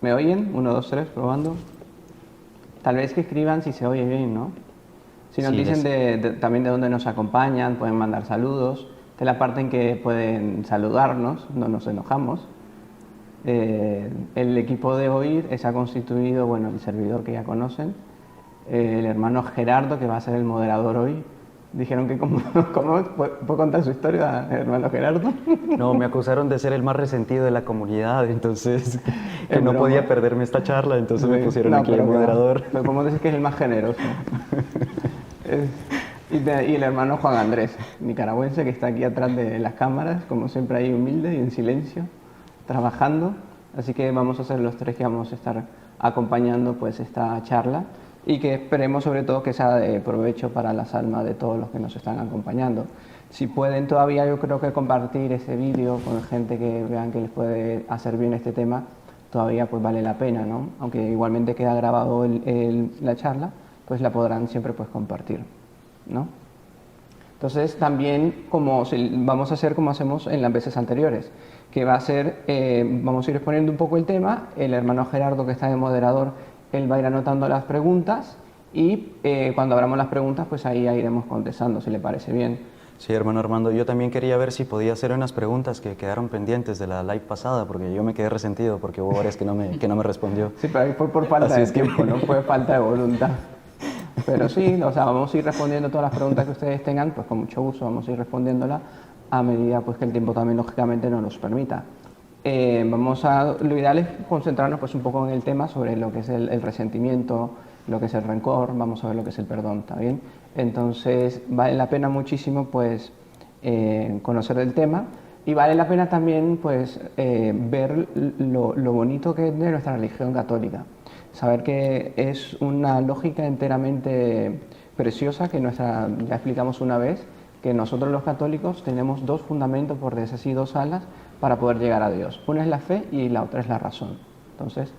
¿Me oyen? Uno, dos, tres, probando. Tal vez que escriban si se oye bien, ¿no? Si nos Sí, dicen también de dónde nos acompañan, pueden mandar saludos. De la parte en que pueden saludarnos, no nos enojamos. El equipo de OIR se ha constituido, bueno, el servidor que ya conocen, el hermano Gerardo, que va a ser el moderador hoy. Dijeron que ¿cómo puedo contar su historia, hermano Gerardo? no, me acusaron de ser el más resentido de la comunidad, entonces que Es no podía broma. perderme esta charla, entonces me Sí. pusieron No, aquí de pero que va. moderador. Pero podemos decir que es el más generoso. Es- y el hermano Juan Andrés, nicaragüense, que está aquí atrás de las cámaras, como siempre ahí humilde y en silencio, trabajando. Así que vamos a ser los tres que vamos a estar acompañando pues esta charla y que esperemos sobre todo que sea de provecho para las almas de todos los que nos están acompañando. Si pueden todavía, yo creo que compartir ese vídeo con gente que vean que les puede hacer bien este tema, todavía pues vale la pena, ¿no? Aunque igualmente queda grabado la charla, pues la podrán siempre pues compartir, ¿no? Entonces también vamos a hacer como hacemos en las veces anteriores, que va a ser, vamos a ir exponiendo un poco el tema, el hermano Gerardo que está de moderador, él va a ir anotando las preguntas y cuando abramos las preguntas pues ahí ya iremos contestando si le parece bien. Sí, hermano Armando, yo también quería ver si podía hacer unas preguntas que quedaron pendientes de la live pasada, porque yo me quedé resentido porque hubo varias que no me respondió. Sí, pero ahí fue por falta Así de es que tiempo, no fue falta de voluntad. Pero sí, o sea, vamos a ir respondiendo todas las preguntas que ustedes tengan, pues con mucho gusto vamos a ir respondiéndolas a medida pues que el tiempo también lógicamente nos los permita. Lo ideal es concentrarnos pues un poco en el tema sobre lo que es el resentimiento, lo que es el rencor, vamos a ver lo que es el perdón, ¿está bien? Entonces vale la pena muchísimo pues conocer el tema y vale la pena también pues ver lo bonito que es de nuestra religión católica. Saber que es una lógica enteramente preciosa que ya explicamos una vez, que nosotros los católicos tenemos dos fundamentos, por decir así, dos alas para poder llegar a Dios. Una es la fe y la otra es la razón. Entonces,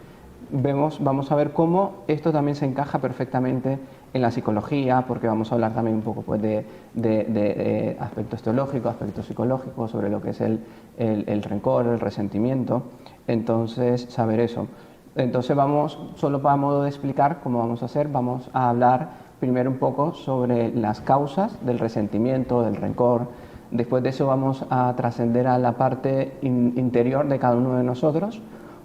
vamos a ver cómo esto también se encaja perfectamente en la psicología, porque vamos a hablar también un poco pues, de aspectos teológicos, aspectos psicológicos, sobre lo que es el rencor, el resentimiento. Entonces, saber eso. Entonces solo para modo de explicar cómo vamos a hacer, vamos a hablar primero un poco sobre las causas del resentimiento, del rencor. Después de eso vamos a trascender a la parte interior de cada uno de nosotros,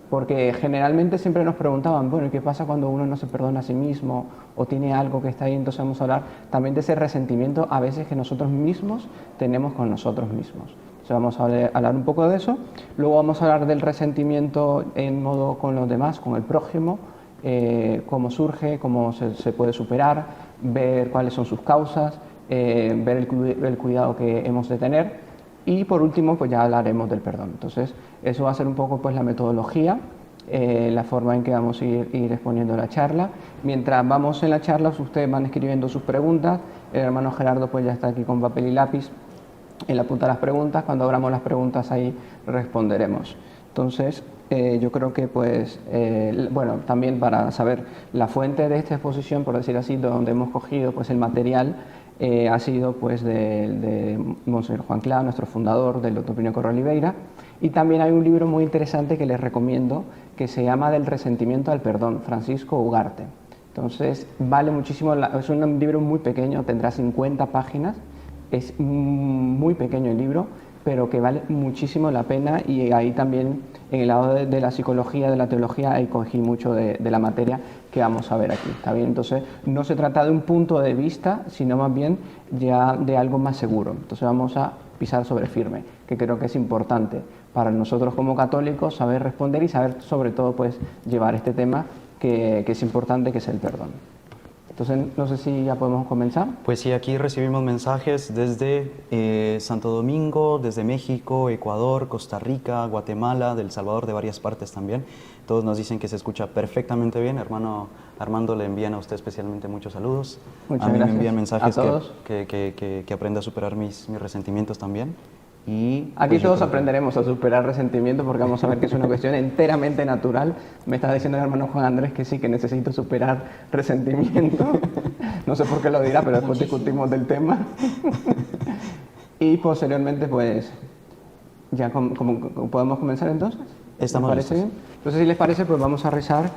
porque generalmente siempre nos preguntaban, bueno, ¿y qué pasa cuando uno no se perdona a sí mismo o tiene algo que está ahí? Entonces vamos a hablar también de ese resentimiento a veces que nosotros mismos tenemos con nosotros mismos. Entonces vamos a hablar un poco de eso. Luego vamos a hablar del resentimiento en modo con los demás, con el prójimo, cómo surge, cómo se puede superar, ver cuáles son sus causas, ver el cuidado que hemos de tener. Y por último, pues ya hablaremos del perdón. Entonces, eso va a ser un poco pues la metodología, la forma en que vamos a ir exponiendo la charla. Mientras vamos en la charla, ustedes van escribiendo sus preguntas. El hermano Gerardo pues ya está aquí con papel y lápiz. Él apunta las preguntas. Cuando abramos las preguntas ahí responderemos. Entonces, yo creo que pues, bueno, también para saber la fuente de esta exposición, por decir así, de donde hemos cogido pues el material, ha sido pues de Monseñor Juan Clá, nuestro fundador del Dr. Pío Correa Oliveira, y también hay un libro muy interesante que les recomiendo que se llama Del resentimiento al perdón, Francisco Ugarte. Entonces vale muchísimo, es un libro muy pequeño, tendrá 50 páginas, es muy pequeño el libro, pero que vale muchísimo la pena, y ahí también en el lado de la psicología, de la teología, ahí cogí mucho de la materia que vamos a ver aquí, ¿está bien? Entonces no se trata de un punto de vista, sino más bien ya de algo más seguro. Entonces vamos a pisar sobre firme, que creo que es importante para nosotros como católicos saber responder y saber sobre todo pues llevar este tema que es importante, que es el perdón. Entonces no sé si ya podemos comenzar. Pues sí, aquí recibimos mensajes desde Santo Domingo, desde México, Ecuador, Costa Rica, Guatemala, del Salvador, de varias partes también. Todos nos dicen que se escucha perfectamente bien. Hermano Armando, le envían a usted especialmente muchos saludos. Muchas a mí gracias me envían mensajes a todos. que aprenda a superar mis resentimientos también. Y aquí pues todos aprenderemos a superar resentimiento, porque vamos a ver que es una cuestión enteramente natural. Me está diciendo el hermano Juan Andrés que sí, que necesito superar resentimiento. No sé por qué lo dirá, pero después discutimos del tema. Y posteriormente, pues, ya podemos comenzar entonces. Estamos parece listos. bien? Entonces, si les parece, pues vamos a rezar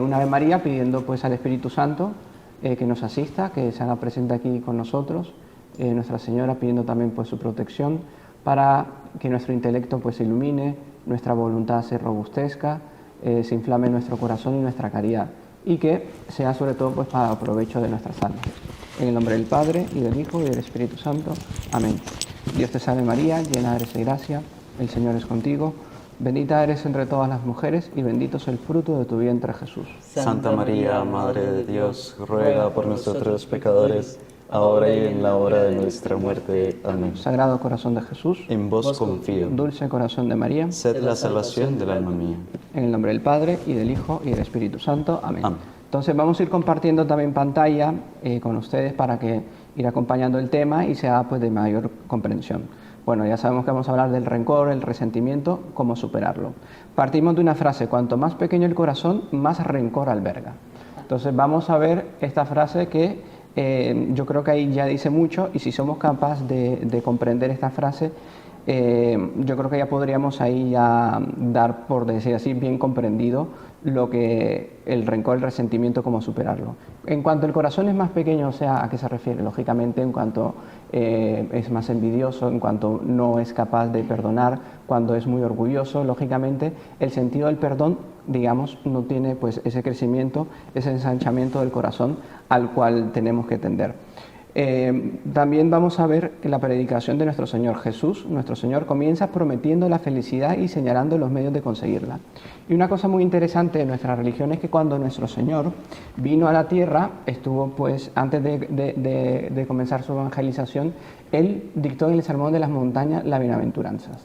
una Ave María pidiendo pues al Espíritu Santo que nos asista, que se haga presente aquí con nosotros, Nuestra Señora pidiendo también pues su protección para que nuestro intelecto pues se ilumine, nuestra voluntad se robustezca, se inflame nuestro corazón y nuestra caridad, y que sea sobre todo pues para provecho de nuestras almas. En el nombre del Padre, y del Hijo, y del Espíritu Santo. Amén. Dios te salve María, llena eres de gracia, el Señor es contigo, bendita eres entre todas las mujeres, y bendito es el fruto de tu vientre Jesús. Santa María, Madre de Dios, ruega por nosotros pecadores, ahora y en la hora de nuestra muerte. Amén. Sagrado corazón de Jesús, En vos confío. dulce corazón de María, Sed la salvación del alma mía. en el nombre del Padre, y del Hijo, y del Espíritu Santo. Amén. Amén. Entonces vamos a ir compartiendo también pantalla con ustedes para que ir acompañando el tema y sea pues de mayor comprensión. Bueno, ya sabemos que vamos a hablar del rencor, el resentimiento, cómo superarlo. Partimos de una frase: cuanto más pequeño el corazón, más rencor alberga. Entonces vamos a ver esta frase que yo creo que ahí ya dice mucho, y si somos capaces de comprender esta frase, yo creo que ya podríamos ahí ya dar, por decir así, bien comprendido lo que el rencor, el resentimiento, cómo superarlo. En cuanto el corazón es más pequeño, o sea, ¿a qué se refiere? Lógicamente, en cuanto es más envidioso, en cuanto no es capaz de perdonar, cuando es muy orgulloso, lógicamente el sentido del perdón, digamos, no tiene pues ese crecimiento, ese ensanchamiento del corazón al cual tenemos que tender. También vamos a ver que la predicación de nuestro Señor Jesús, nuestro Señor, comienza prometiendo la felicidad y señalando los medios de conseguirla. Y una cosa muy interesante de nuestra religión es que cuando nuestro Señor vino a la tierra, estuvo pues antes de comenzar su evangelización, Él dictó en el Sermón de las Montañas las bienaventuranzas.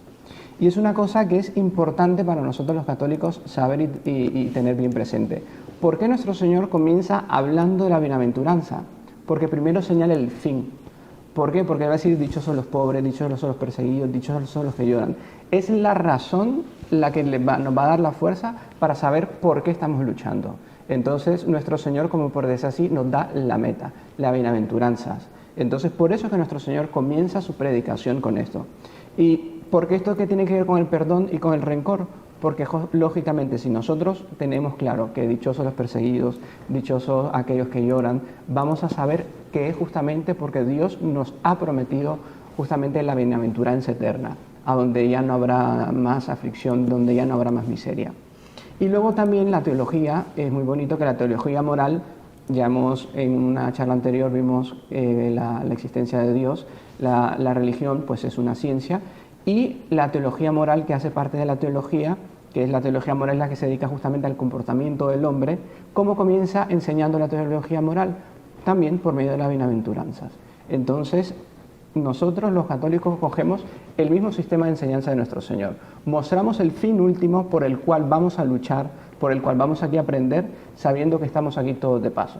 Y es una cosa que es importante para nosotros los católicos saber y tener bien presente. ¿Por qué nuestro Señor comienza hablando de la bienaventuranza? Porque primero señala el fin. ¿Por qué? Porque va a decir: dichosos los pobres, dichosos son los perseguidos, dichosos son los que lloran. Es la razón la que nos va a dar la fuerza para saber por qué estamos luchando. Entonces nuestro Señor, como por decir así, nos da la meta, las bienaventuranzas. Entonces por eso es que nuestro Señor comienza su predicación con esto. ¿Y por qué esto que tiene que ver con el perdón y con el rencor? Porque lógicamente si nosotros tenemos claro que dichosos los perseguidos, dichosos aquellos que lloran, vamos a saber que es justamente porque Dios nos ha prometido justamente la bienaventuranza eterna, a donde ya no habrá más aflicción, donde ya no habrá más miseria. Y luego también la teología, es muy bonito que la teología moral, ya en una charla anterior vimos la existencia de Dios, la religión pues es una ciencia, y la teología moral, que hace parte de la teología, que es la teología moral la que se dedica justamente al comportamiento del hombre. ¿Cómo comienza enseñando la teología moral? También por medio de las bienaventuranzas. Entonces, nosotros los católicos cogemos el mismo sistema de enseñanza de nuestro Señor. Mostramos el fin último por el cual vamos a luchar, por el cual vamos aquí a aprender, sabiendo que estamos aquí todos de paso.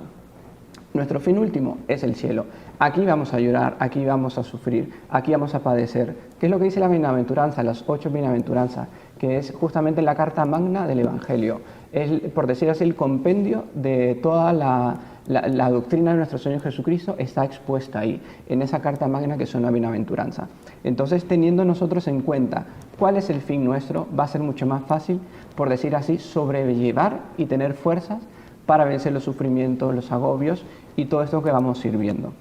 Nuestro fin último es el cielo. Aquí vamos a llorar, aquí vamos a sufrir, aquí vamos a padecer. ¿Qué es lo que dice la bienaventuranza, las 8 bienaventuranzas? Que es justamente la carta magna del Evangelio. Es, por decir así, el compendio de toda la doctrina de nuestro Señor Jesucristo está expuesta ahí, en esa carta magna que son la bienaventuranza. Entonces, teniendo nosotros en cuenta cuál es el fin nuestro, va a ser mucho más fácil, por decir así, sobrellevar y tener fuerzas para vencer los sufrimientos, los agobios y todo esto que vamos a ir viendo.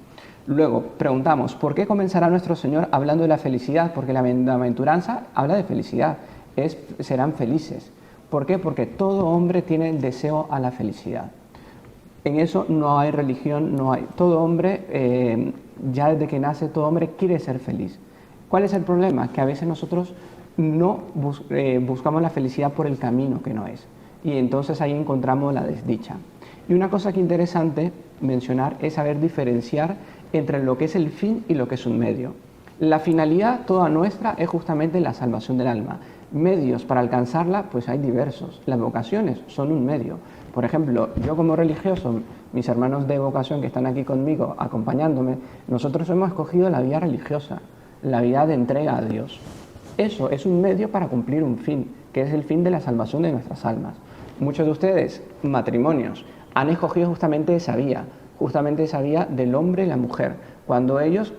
Luego, preguntamos, ¿por qué comenzará nuestro Señor hablando de la felicidad? Porque la bienaventuranza habla de felicidad, serán felices. ¿Por qué? Porque todo hombre tiene el deseo a la felicidad. En eso no hay religión, todo hombre, ya desde que nace, todo hombre quiere ser feliz. ¿Cuál es el problema? Que a veces nosotros no buscamos la felicidad por el camino que no es. Y entonces ahí encontramos la desdicha. Y una cosa que es interesante mencionar es saber diferenciar entre lo que es el fin y lo que es un medio. La finalidad toda nuestra es justamente la salvación del alma. Medios para alcanzarla, pues hay diversos. Las vocaciones son un medio. Por ejemplo, yo como religioso, mis hermanos de vocación que están aquí conmigo, acompañándome, nosotros hemos escogido la vida religiosa, la vida de entrega a Dios. Eso es un medio para cumplir un fin, que es el fin de la salvación de nuestras almas. Muchos de ustedes, matrimonios, han escogido justamente esa vía del hombre y la mujer, cuando ellos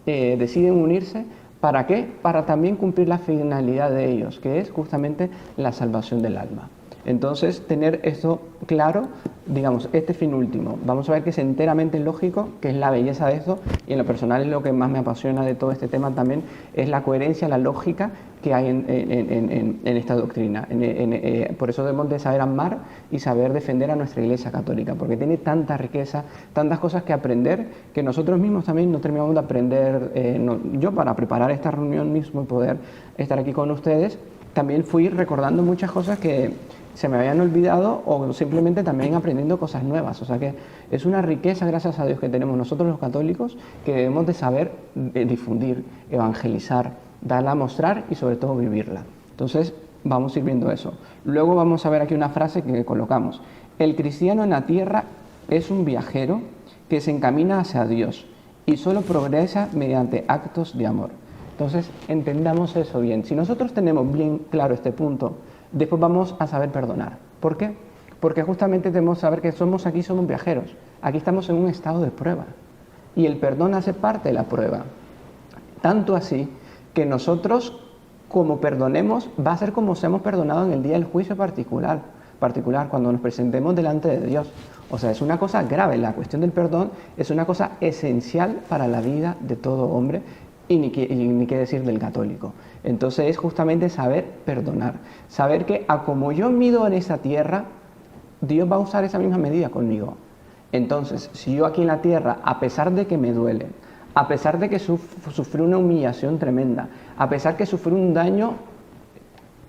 deciden unirse ¿Para qué? Para también cumplir la finalidad de ellos, que es justamente la salvación del alma. Entonces, tener esto claro, digamos, este fin último, vamos a ver que es enteramente lógico, que es la belleza de esto, y en lo personal es lo que más me apasiona de todo este tema también, es la coherencia, la lógica que hay en esta doctrina. Por eso debemos de saber amar y saber defender a nuestra Iglesia Católica, porque tiene tanta riqueza, tantas cosas que aprender, que nosotros mismos también no terminamos de aprender. Yo para preparar esta reunión mismo y poder estar aquí con ustedes, también fui recordando muchas cosas que se me habían olvidado o simplemente también aprendiendo cosas nuevas. O sea que es una riqueza, gracias a Dios, que tenemos nosotros los católicos, que debemos de saber difundir, evangelizar, darla a mostrar y sobre todo vivirla. Entonces vamos a ir viendo eso. Luego vamos a ver aquí una frase que colocamos. El cristiano en la tierra es un viajero que se encamina hacia Dios y solo progresa mediante actos de amor. Entonces entendamos eso bien. Si nosotros tenemos bien claro este punto, después vamos a saber perdonar. ¿Por qué? Porque justamente debemos saber que somos viajeros. Aquí estamos en un estado de prueba. Y el perdón hace parte de la prueba. Tanto así que nosotros, como perdonemos, va a ser como seamos perdonados en el día del juicio particular, cuando nos presentemos delante de Dios. O sea, es una cosa grave. La cuestión del perdón es una cosa esencial para la vida de todo hombre y ni qué decir del católico. Entonces es justamente saber perdonar, saber que a como yo mido en esta tierra, Dios va a usar esa misma medida conmigo. Entonces, si yo aquí en la tierra, a pesar de que me duele, a pesar de que sufrí una humillación tremenda, a pesar que sufrí un daño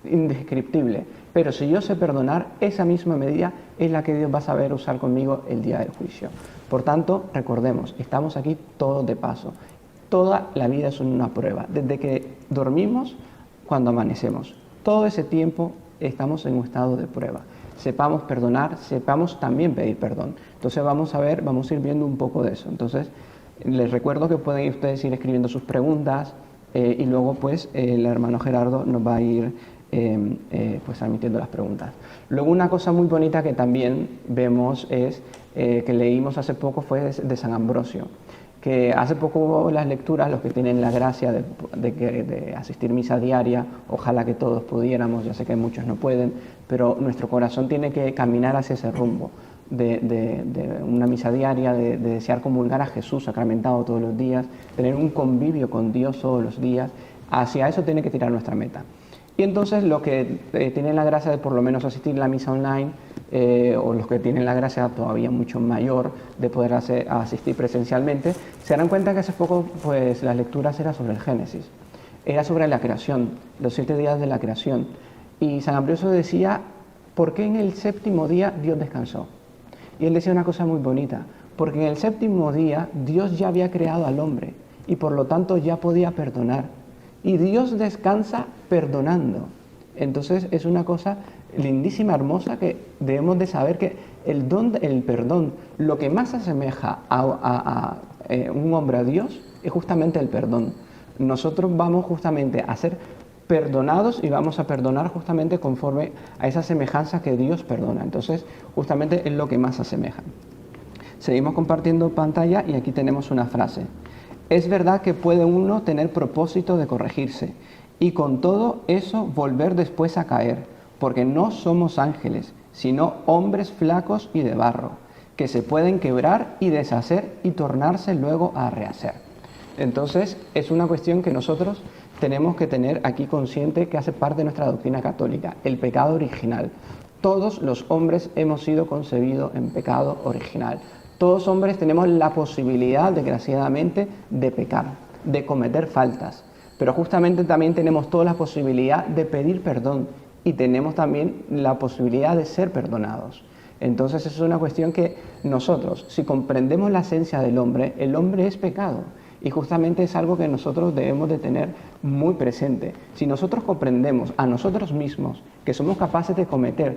indescriptible, pero si yo sé perdonar, esa misma medida es la que Dios va a saber usar conmigo el día del juicio. Por tanto, recordemos, estamos aquí todos de paso. Toda la vida es una prueba, desde que dormimos, cuando amanecemos. Todo ese tiempo estamos en un estado de prueba. Sepamos perdonar, sepamos también pedir perdón. Entonces vamos a ir viendo un poco de eso. Entonces les recuerdo que pueden ustedes ir escribiendo sus preguntas y luego pues el hermano Gerardo nos va a ir pues transmitiendo las preguntas. Luego una cosa muy bonita que también vemos es, que leímos hace poco, fue de San Ambrosio. Que hace poco hubo las lecturas, los que tienen la gracia de asistir misa diaria, ojalá que todos pudiéramos, ya sé que muchos no pueden, pero nuestro corazón tiene que caminar hacia ese rumbo de una misa diaria, de desear comulgar a Jesús sacramentado todos los días, tener un convivio con Dios todos los días. Hacia eso tiene que tirar nuestra meta. Y entonces los que tienen la gracia de por lo menos asistir a la misa online, o los que tienen la gracia todavía mucho mayor de poder asistir presencialmente, se darán cuenta que hace poco pues las lecturas eran sobre el Génesis, era sobre la creación, los 7 días de la creación. Y San Ambrosio decía, ¿por qué en el séptimo día Dios descansó? Y él decía una cosa muy bonita, porque en el séptimo día Dios ya había creado al hombre y por lo tanto ya podía perdonar. Y Dios descansa perdonando. Entonces es una cosa lindísima, hermosa, que debemos de saber que el perdón, lo que más asemeja a un hombre a Dios es justamente el perdón. Nosotros vamos justamente a ser perdonados y vamos a perdonar justamente conforme a esa semejanza que Dios perdona. Entonces justamente es lo que más asemeja. Seguimos compartiendo pantalla y aquí tenemos una frase. Es verdad que puede uno tener propósito de corregirse y con todo eso volver después a caer, porque no somos ángeles, sino hombres flacos y de barro, que se pueden quebrar y deshacer y tornarse luego a rehacer. Entonces es una cuestión que nosotros tenemos que tener aquí consciente, que hace parte de nuestra doctrina católica, el pecado original. Todos los hombres hemos sido concebidos en pecado original. Todos hombres tenemos la posibilidad, desgraciadamente, de pecar, de cometer faltas. Pero justamente también tenemos toda la posibilidad de pedir perdón y tenemos también la posibilidad de ser perdonados. Entonces es una cuestión que nosotros, si comprendemos la esencia del hombre, el hombre es pecado. Y justamente es algo que nosotros debemos de tener muy presente. Si nosotros comprendemos a nosotros mismos que somos capaces de cometer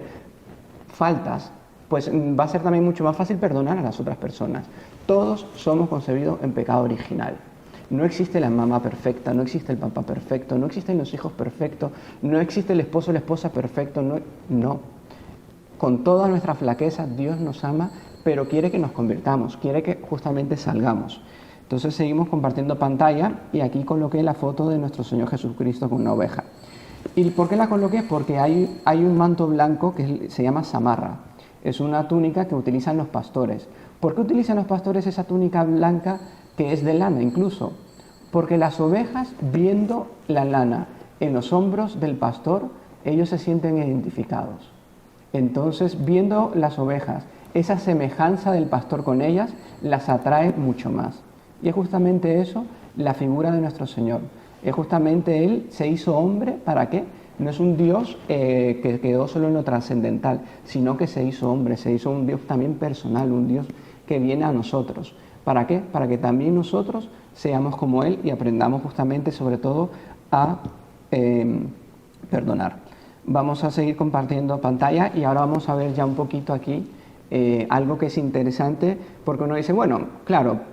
faltas, pues va a ser también mucho más fácil perdonar a las otras personas. Todos somos concebidos en pecado original. No existe la mamá perfecta, no existe el papá perfecto, no existen los hijos perfectos, no existe el esposo o la esposa perfecto, no. Con toda nuestra flaqueza, Dios nos ama, pero quiere que nos convirtamos, quiere que justamente salgamos. Entonces seguimos compartiendo pantalla y aquí coloqué la foto de nuestro Señor Jesucristo con una oveja. ¿Y por qué la coloqué? Porque hay un manto blanco que se llama samarra. Es una túnica que utilizan los pastores. ¿Por qué utilizan los pastores esa túnica blanca que es de lana incluso? Porque las ovejas, viendo la lana en los hombros del pastor, ellos se sienten identificados. Entonces, viendo las ovejas, esa semejanza del pastor con ellas, las atrae mucho más. Y es justamente eso la figura de nuestro Señor. Es justamente Él se hizo hombre, ¿para qué? No es un Dios que quedó solo en lo trascendental, sino que se hizo hombre, se hizo un Dios también personal, un Dios que viene a nosotros. ¿Para qué? Para que también nosotros seamos como Él y aprendamos justamente sobre todo a perdonar. Vamos a seguir compartiendo pantalla y ahora vamos a ver ya un poquito aquí algo que es interesante, porque uno dice, bueno, claro,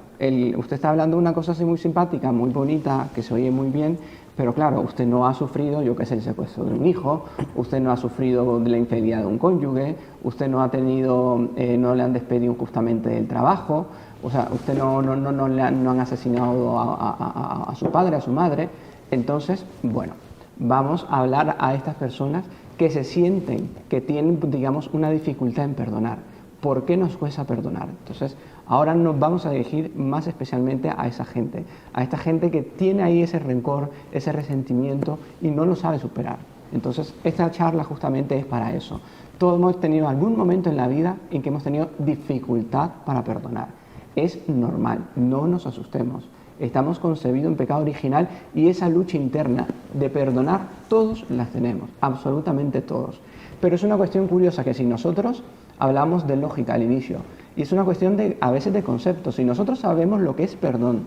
usted está hablando de una cosa así muy simpática, muy bonita, que se oye muy bien, pero claro, usted no ha sufrido, yo qué sé, el secuestro de un hijo, usted no ha sufrido de la infidelidad de un cónyuge, usted no ha tenido, no le han despedido justamente del trabajo, o sea, usted no han asesinado a su padre, a su madre. Entonces, bueno, vamos a hablar a estas personas que se sienten, que tienen, digamos, una dificultad en perdonar. ¿Por qué nos cuesta perdonar? Entonces, ahora nos vamos a dirigir más especialmente a esa gente, a esta gente que tiene ahí ese rencor, ese resentimiento y no lo sabe superar. Entonces, esta charla justamente es para eso. Todos hemos tenido algún momento en la vida en que hemos tenido dificultad para perdonar. Es normal, no nos asustemos. Estamos concebidos en pecado original y esa lucha interna de perdonar todos las tenemos, absolutamente todos. Pero es una cuestión curiosa que si nosotros hablamos de lógica al inicio, y es una cuestión a veces de conceptos, si nosotros sabemos lo que es perdón,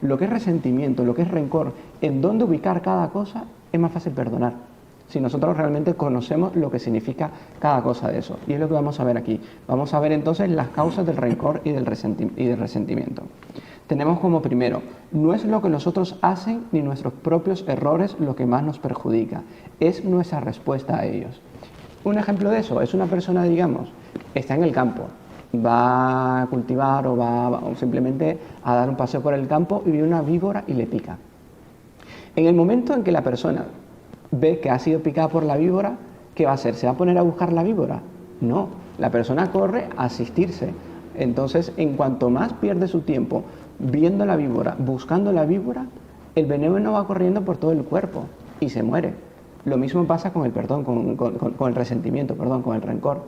lo que es resentimiento, lo que es rencor, en dónde ubicar cada cosa, es más fácil perdonar. Si nosotros realmente conocemos lo que significa cada cosa de eso. Y es lo que vamos a ver aquí. Vamos a ver entonces las causas del rencor y del resentimiento. Tenemos como primero, no es lo que los otros hacen ni nuestros propios errores lo que más nos perjudica, es nuestra respuesta a ellos. Un ejemplo de eso es una persona, digamos, está en el campo, va a cultivar o va simplemente a dar un paseo por el campo y ve una víbora y le pica. En el momento en que la persona ve que ha sido picada por la víbora, ¿qué va a hacer? ¿Se va a poner a buscar la víbora? No, la persona corre a asistirse. Entonces, en cuanto más pierde su tiempo viendo la víbora, buscando la víbora, el veneno va corriendo por todo el cuerpo y se muere. Lo mismo pasa con el perdón, con el resentimiento, perdón, con el rencor.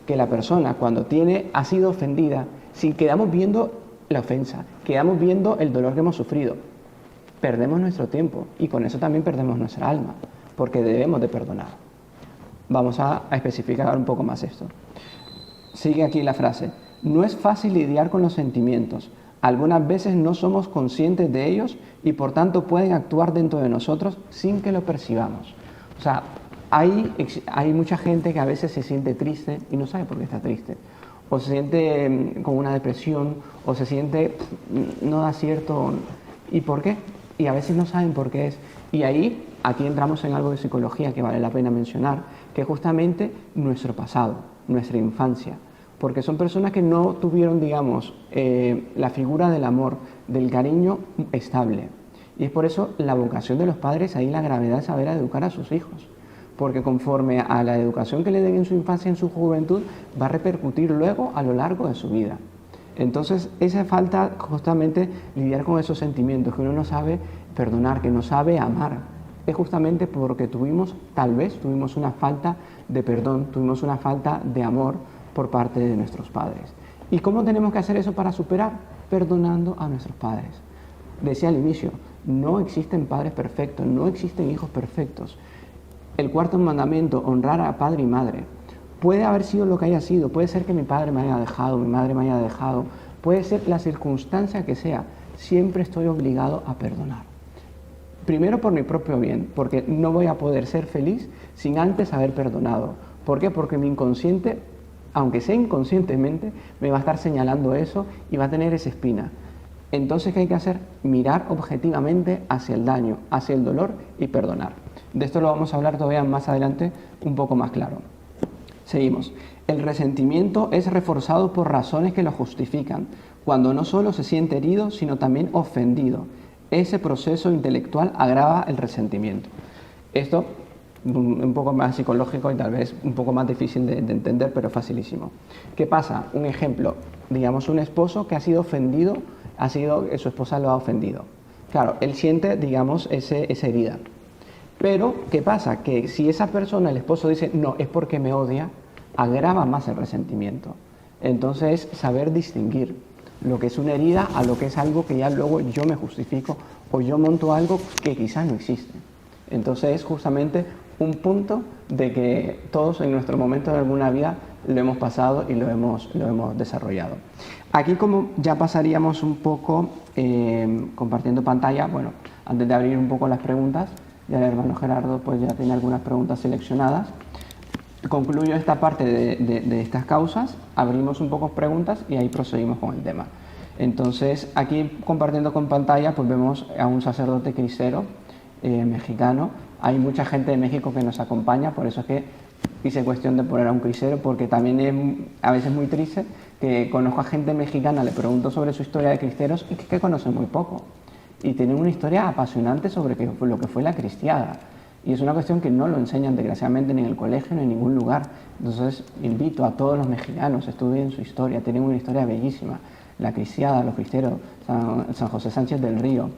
Que la persona cuando ha sido ofendida, si quedamos viendo la ofensa, quedamos viendo el dolor que hemos sufrido, perdemos nuestro tiempo y con eso también perdemos nuestra alma, porque debemos de perdonar. Vamos a especificar un poco más esto. Sigue aquí la frase. No es fácil lidiar con los sentimientos. Algunas veces no somos conscientes de ellos y por tanto pueden actuar dentro de nosotros sin que lo percibamos. O sea, hay mucha gente que a veces se siente triste y no sabe por qué está triste. O se siente con una depresión, o se siente no da cierto. ¿Y por qué? Y a veces no saben por qué es. Y aquí entramos en algo de psicología que vale la pena mencionar, que es justamente nuestro pasado, nuestra infancia. Porque son personas que no tuvieron, digamos, la figura del amor, del cariño estable. Y es por eso la vocación de los padres, ahí la gravedad es saber educar a sus hijos. Porque conforme a la educación que le den en su infancia, en su juventud, va a repercutir luego a lo largo de su vida. Entonces, esa falta justamente lidiar con esos sentimientos, que uno no sabe perdonar, que no sabe amar, es justamente porque tal vez tuvimos una falta de perdón, tuvimos una falta de amor por parte de nuestros padres. ¿Y cómo tenemos que hacer eso para superar? Perdonando a nuestros padres. Decía al inicio, no existen padres perfectos, no existen hijos perfectos. El cuarto mandamiento, honrar a padre y madre. Puede haber sido lo que haya sido, puede ser que mi padre me haya dejado, mi madre me haya dejado, puede ser la circunstancia que sea, siempre estoy obligado a perdonar. Primero por mi propio bien, porque no voy a poder ser feliz sin antes haber perdonado. ¿Por qué? Porque mi inconsciente, aunque sea inconscientemente, me va a estar señalando eso y va a tener esa espina. Entonces, ¿qué hay que hacer? Mirar objetivamente hacia el daño, hacia el dolor y perdonar. De esto lo vamos a hablar todavía más adelante un poco más claro. Seguimos. El resentimiento es reforzado por razones que lo justifican. cuando no solo se siente herido, sino también ofendido. Ese proceso intelectual agrava el resentimiento. Esto un poco más psicológico y tal vez un poco más difícil de entender, pero facilísimo. ¿Qué pasa? Un ejemplo, digamos un esposo que ha sido ofendido, su esposa lo ha ofendido. Claro, él siente, digamos, esa herida. Pero, ¿qué pasa? Que si esa persona, el esposo, dice, no, es porque me odia, agrava más el resentimiento. Entonces, saber distinguir lo que es una herida a lo que es algo que ya luego yo me justifico o yo monto algo que quizás no existe. Entonces, es justamente un punto de que todos en nuestro momento de alguna vida lo hemos pasado y lo hemos desarrollado. Aquí, como ya pasaríamos un poco compartiendo pantalla, bueno, antes de abrir un poco las preguntas, ya el hermano Gerardo pues ya tiene algunas preguntas seleccionadas. Concluyo esta parte de estas causas, abrimos un poco preguntas y ahí proseguimos con el tema. Entonces, aquí compartiendo con pantalla, pues vemos a un sacerdote cristero mexicano. Hay mucha gente de México que nos acompaña, por eso es que hice cuestión de poner a un crisero, porque también es a veces muy triste que conozco a gente mexicana, le pregunto sobre su historia de cristeros y que conocen muy poco. Y tienen una historia apasionante sobre lo que fue la cristiada. Y es una cuestión que no lo enseñan desgraciadamente ni en el colegio ni en ningún lugar. Entonces invito a todos los mexicanos, estudien su historia, tienen una historia bellísima. La cristiada, los cristeros, San José Sánchez del Río,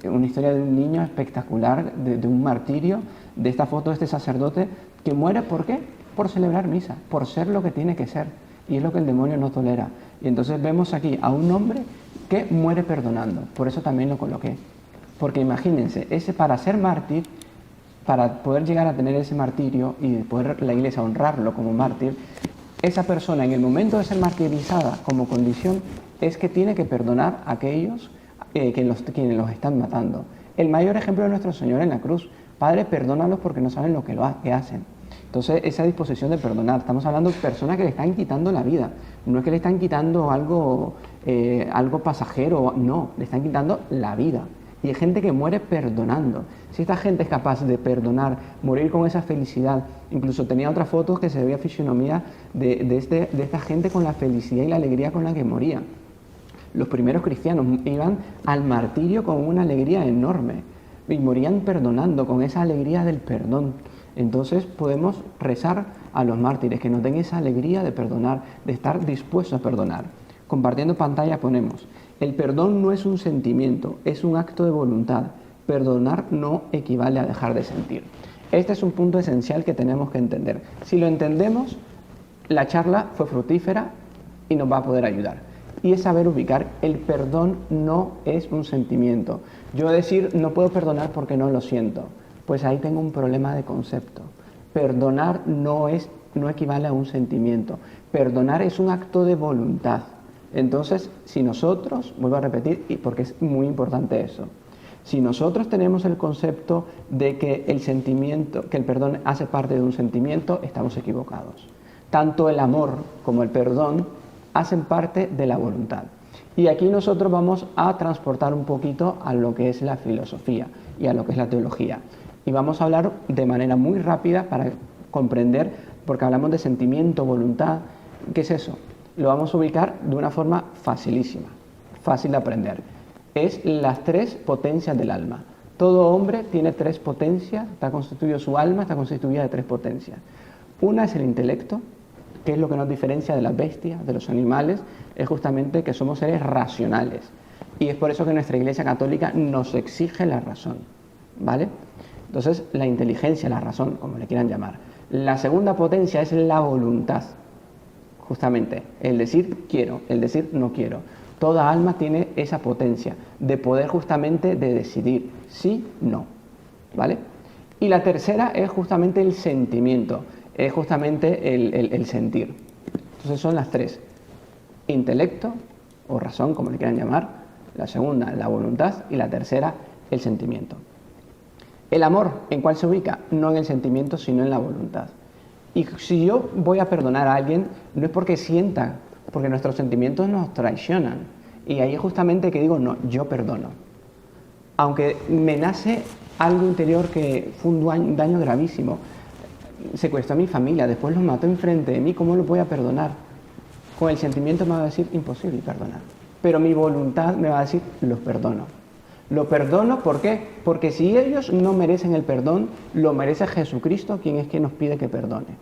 una historia de un niño espectacular, de un martirio, de esta foto de este sacerdote que muere, ¿por qué? Por celebrar misa, por ser lo que tiene que ser. Y es lo que el demonio no tolera. Y entonces vemos aquí a un hombre que muere perdonando. Por eso también lo coloqué. Porque imagínense, para ser mártir, para poder llegar a tener ese martirio y poder la Iglesia honrarlo como mártir, esa persona en el momento de ser martirizada como condición es que tiene que perdonar a aquellos quienes los están matando. El mayor ejemplo de nuestro Señor en la cruz: Padre, perdónalos porque no saben lo que hacen. Entonces, esa disposición de perdonar, estamos hablando de personas que le están quitando la vida, no es que le están quitando algo pasajero, no, le están quitando la vida. Y hay gente que muere perdonando. Si esta gente es capaz de perdonar, morir con esa felicidad, incluso tenía otras fotos que se veía fisionomía de esta gente con la felicidad y la alegría con la que moría. Los primeros cristianos iban al martirio con una alegría enorme y morían perdonando, con esa alegría del perdón. Entonces podemos rezar a los mártires que nos den esa alegría de perdonar, de estar dispuestos a perdonar. Compartiendo pantalla ponemos: el perdón no es un sentimiento, es un acto de voluntad. Perdonar no equivale a dejar de sentir. Este es un punto esencial que tenemos que entender. Si lo entendemos, la charla fue fructífera y nos va a poder ayudar. Y es saber ubicar: el perdón no es un sentimiento. Yo decir no puedo perdonar porque no lo siento, pues ahí tengo un problema de concepto. Perdonar no equivale a un sentimiento. Perdonar es un acto de voluntad. Entonces, si nosotros, vuelvo a repetir, y porque es muy importante eso, si nosotros tenemos el concepto de que el perdón hace parte de un sentimiento, estamos equivocados. Tanto el amor como el perdón hacen parte de la voluntad. Y aquí nosotros vamos a transportar un poquito a lo que es la filosofía y a lo que es la teología. Y vamos a hablar de manera muy rápida para comprender, porque hablamos de sentimiento, voluntad. ¿Qué es eso? Lo vamos a ubicar de una forma facilísima, fácil de aprender. Es las tres potencias del alma. Todo hombre tiene tres potencias, su alma está constituida de tres potencias. Una es el intelecto, que es lo que nos diferencia de las bestias, de los animales, es justamente que somos seres racionales. Y es por eso que nuestra Iglesia Católica nos exige la razón, ¿vale? Entonces, la inteligencia, la razón, como le quieran llamar. La segunda potencia es la voluntad, justamente, el decir quiero, el decir no quiero. Toda alma tiene esa potencia de poder justamente de decidir sí, no, ¿vale? Y la tercera es justamente el sentimiento, es justamente el sentir. Entonces son las tres: intelecto o razón, como le quieran llamar; la segunda, la voluntad; y la tercera, el sentimiento. El amor, ¿en cuál se ubica? No en el sentimiento, sino en la voluntad. Y si yo voy a perdonar a alguien, no es porque sienta, porque nuestros sentimientos nos traicionan. Y ahí es justamente que digo, no, yo perdono. Aunque me nace algo interior que fue un daño gravísimo, secuestró a mi familia, después los mató enfrente de mí, ¿cómo lo voy a perdonar? Con el sentimiento me va a decir imposible perdonar. pero mi voluntad me va a decir, los perdono. Lo perdono, ¿por qué? Porque si ellos no merecen el perdón, lo merece Jesucristo, quien es que nos pide que perdone.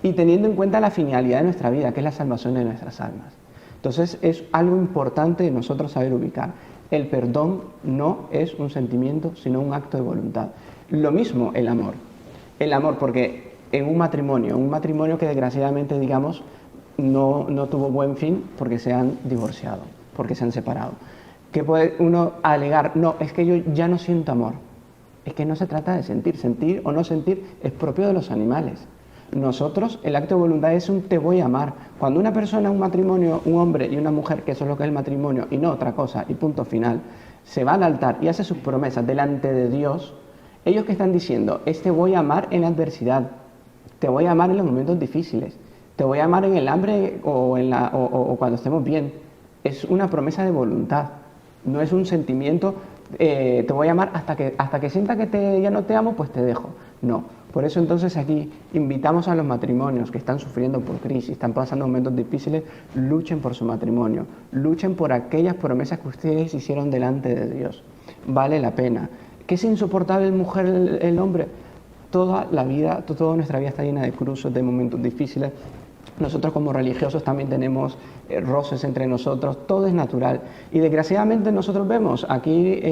Y teniendo en cuenta la finalidad de nuestra vida, que es la salvación de nuestras almas. Entonces es algo importante de nosotros saber ubicar. El perdón no es un sentimiento, sino un acto de voluntad. Lo mismo el amor. El amor, porque en un matrimonio que desgraciadamente, digamos, no tuvo buen fin porque se han divorciado, porque se han separado. ¿Qué puede uno alegar? No, es que yo ya no siento amor. Es que no se trata de sentir. Sentir o no sentir es propio de los animales. Nosotros, el acto de voluntad es un te voy a amar. Cuando una persona, un matrimonio, un hombre y una mujer, que eso es lo que es el matrimonio y no otra cosa, y punto final, se va al altar y hace sus promesas delante de Dios, ellos que están diciendo, es te voy a amar en la adversidad, te voy a amar en los momentos difíciles, te voy a amar en el hambre o cuando estemos bien. Es una promesa de voluntad, no es un sentimiento, te voy a amar hasta que sienta que ya no te amo, pues te dejo. No. Por eso entonces aquí invitamos a los matrimonios que están sufriendo por crisis, están pasando momentos difíciles, luchen por su matrimonio, luchen por aquellas promesas que ustedes hicieron delante de Dios. Vale la pena. ¿Qué es insoportable el mujer, el hombre? Toda nuestra vida está llena de cruces, de momentos difíciles. Nosotros como religiosos también tenemos roces entre nosotros, todo es natural. Y desgraciadamente nosotros vemos aquí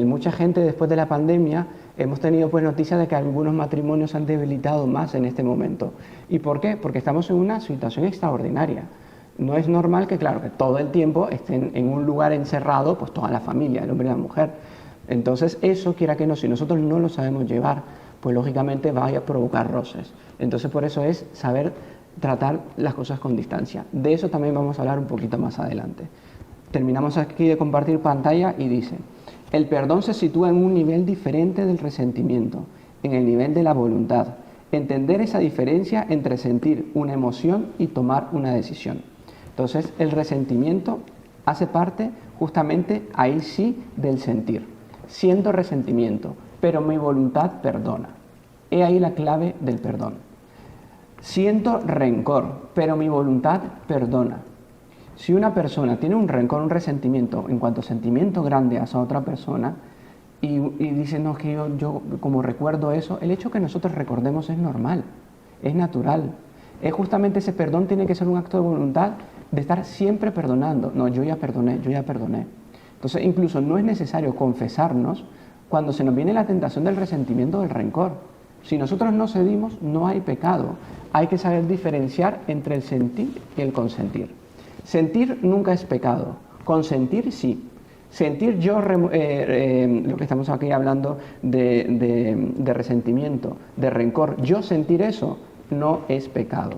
mucha gente después de la pandemia, hemos tenido pues noticias de que algunos matrimonios se han debilitado más en este momento. ¿Y por qué? Porque estamos en una situación extraordinaria. No es normal que, claro, que todo el tiempo estén en un lugar encerrado, pues toda la familia, el hombre y la mujer. Entonces eso, quiera que no, si nosotros no lo sabemos llevar, pues lógicamente va a provocar roces. Entonces por eso es saber tratar las cosas con distancia. De eso también vamos a hablar un poquito más adelante. Terminamos aquí de compartir pantalla y dice, el perdón se sitúa en un nivel diferente del resentimiento, en el nivel de la voluntad. Entender esa diferencia entre sentir una emoción y tomar una decisión. Entonces, el resentimiento hace parte justamente ahí sí del sentir. Siento resentimiento, pero mi voluntad perdona. He ahí la clave del perdón. Siento rencor, pero mi voluntad perdona. Si una persona tiene un rencor, un resentimiento, en cuanto a sentimiento grande hacia otra persona, y dice, no, que yo como recuerdo eso, el hecho que nosotros recordemos es normal, es natural. Es justamente ese perdón tiene que ser un acto de voluntad de estar siempre perdonando. No, yo ya perdoné, yo ya perdoné. Entonces, incluso no es necesario confesarnos cuando se nos viene la tentación del resentimiento, del rencor. Si nosotros no cedimos, no hay pecado. Hay que saber diferenciar entre el sentir y el consentir. Sentir nunca es pecado, consentir sí. Sentir lo que estamos aquí hablando de resentimiento, de rencor, yo sentir eso no es pecado.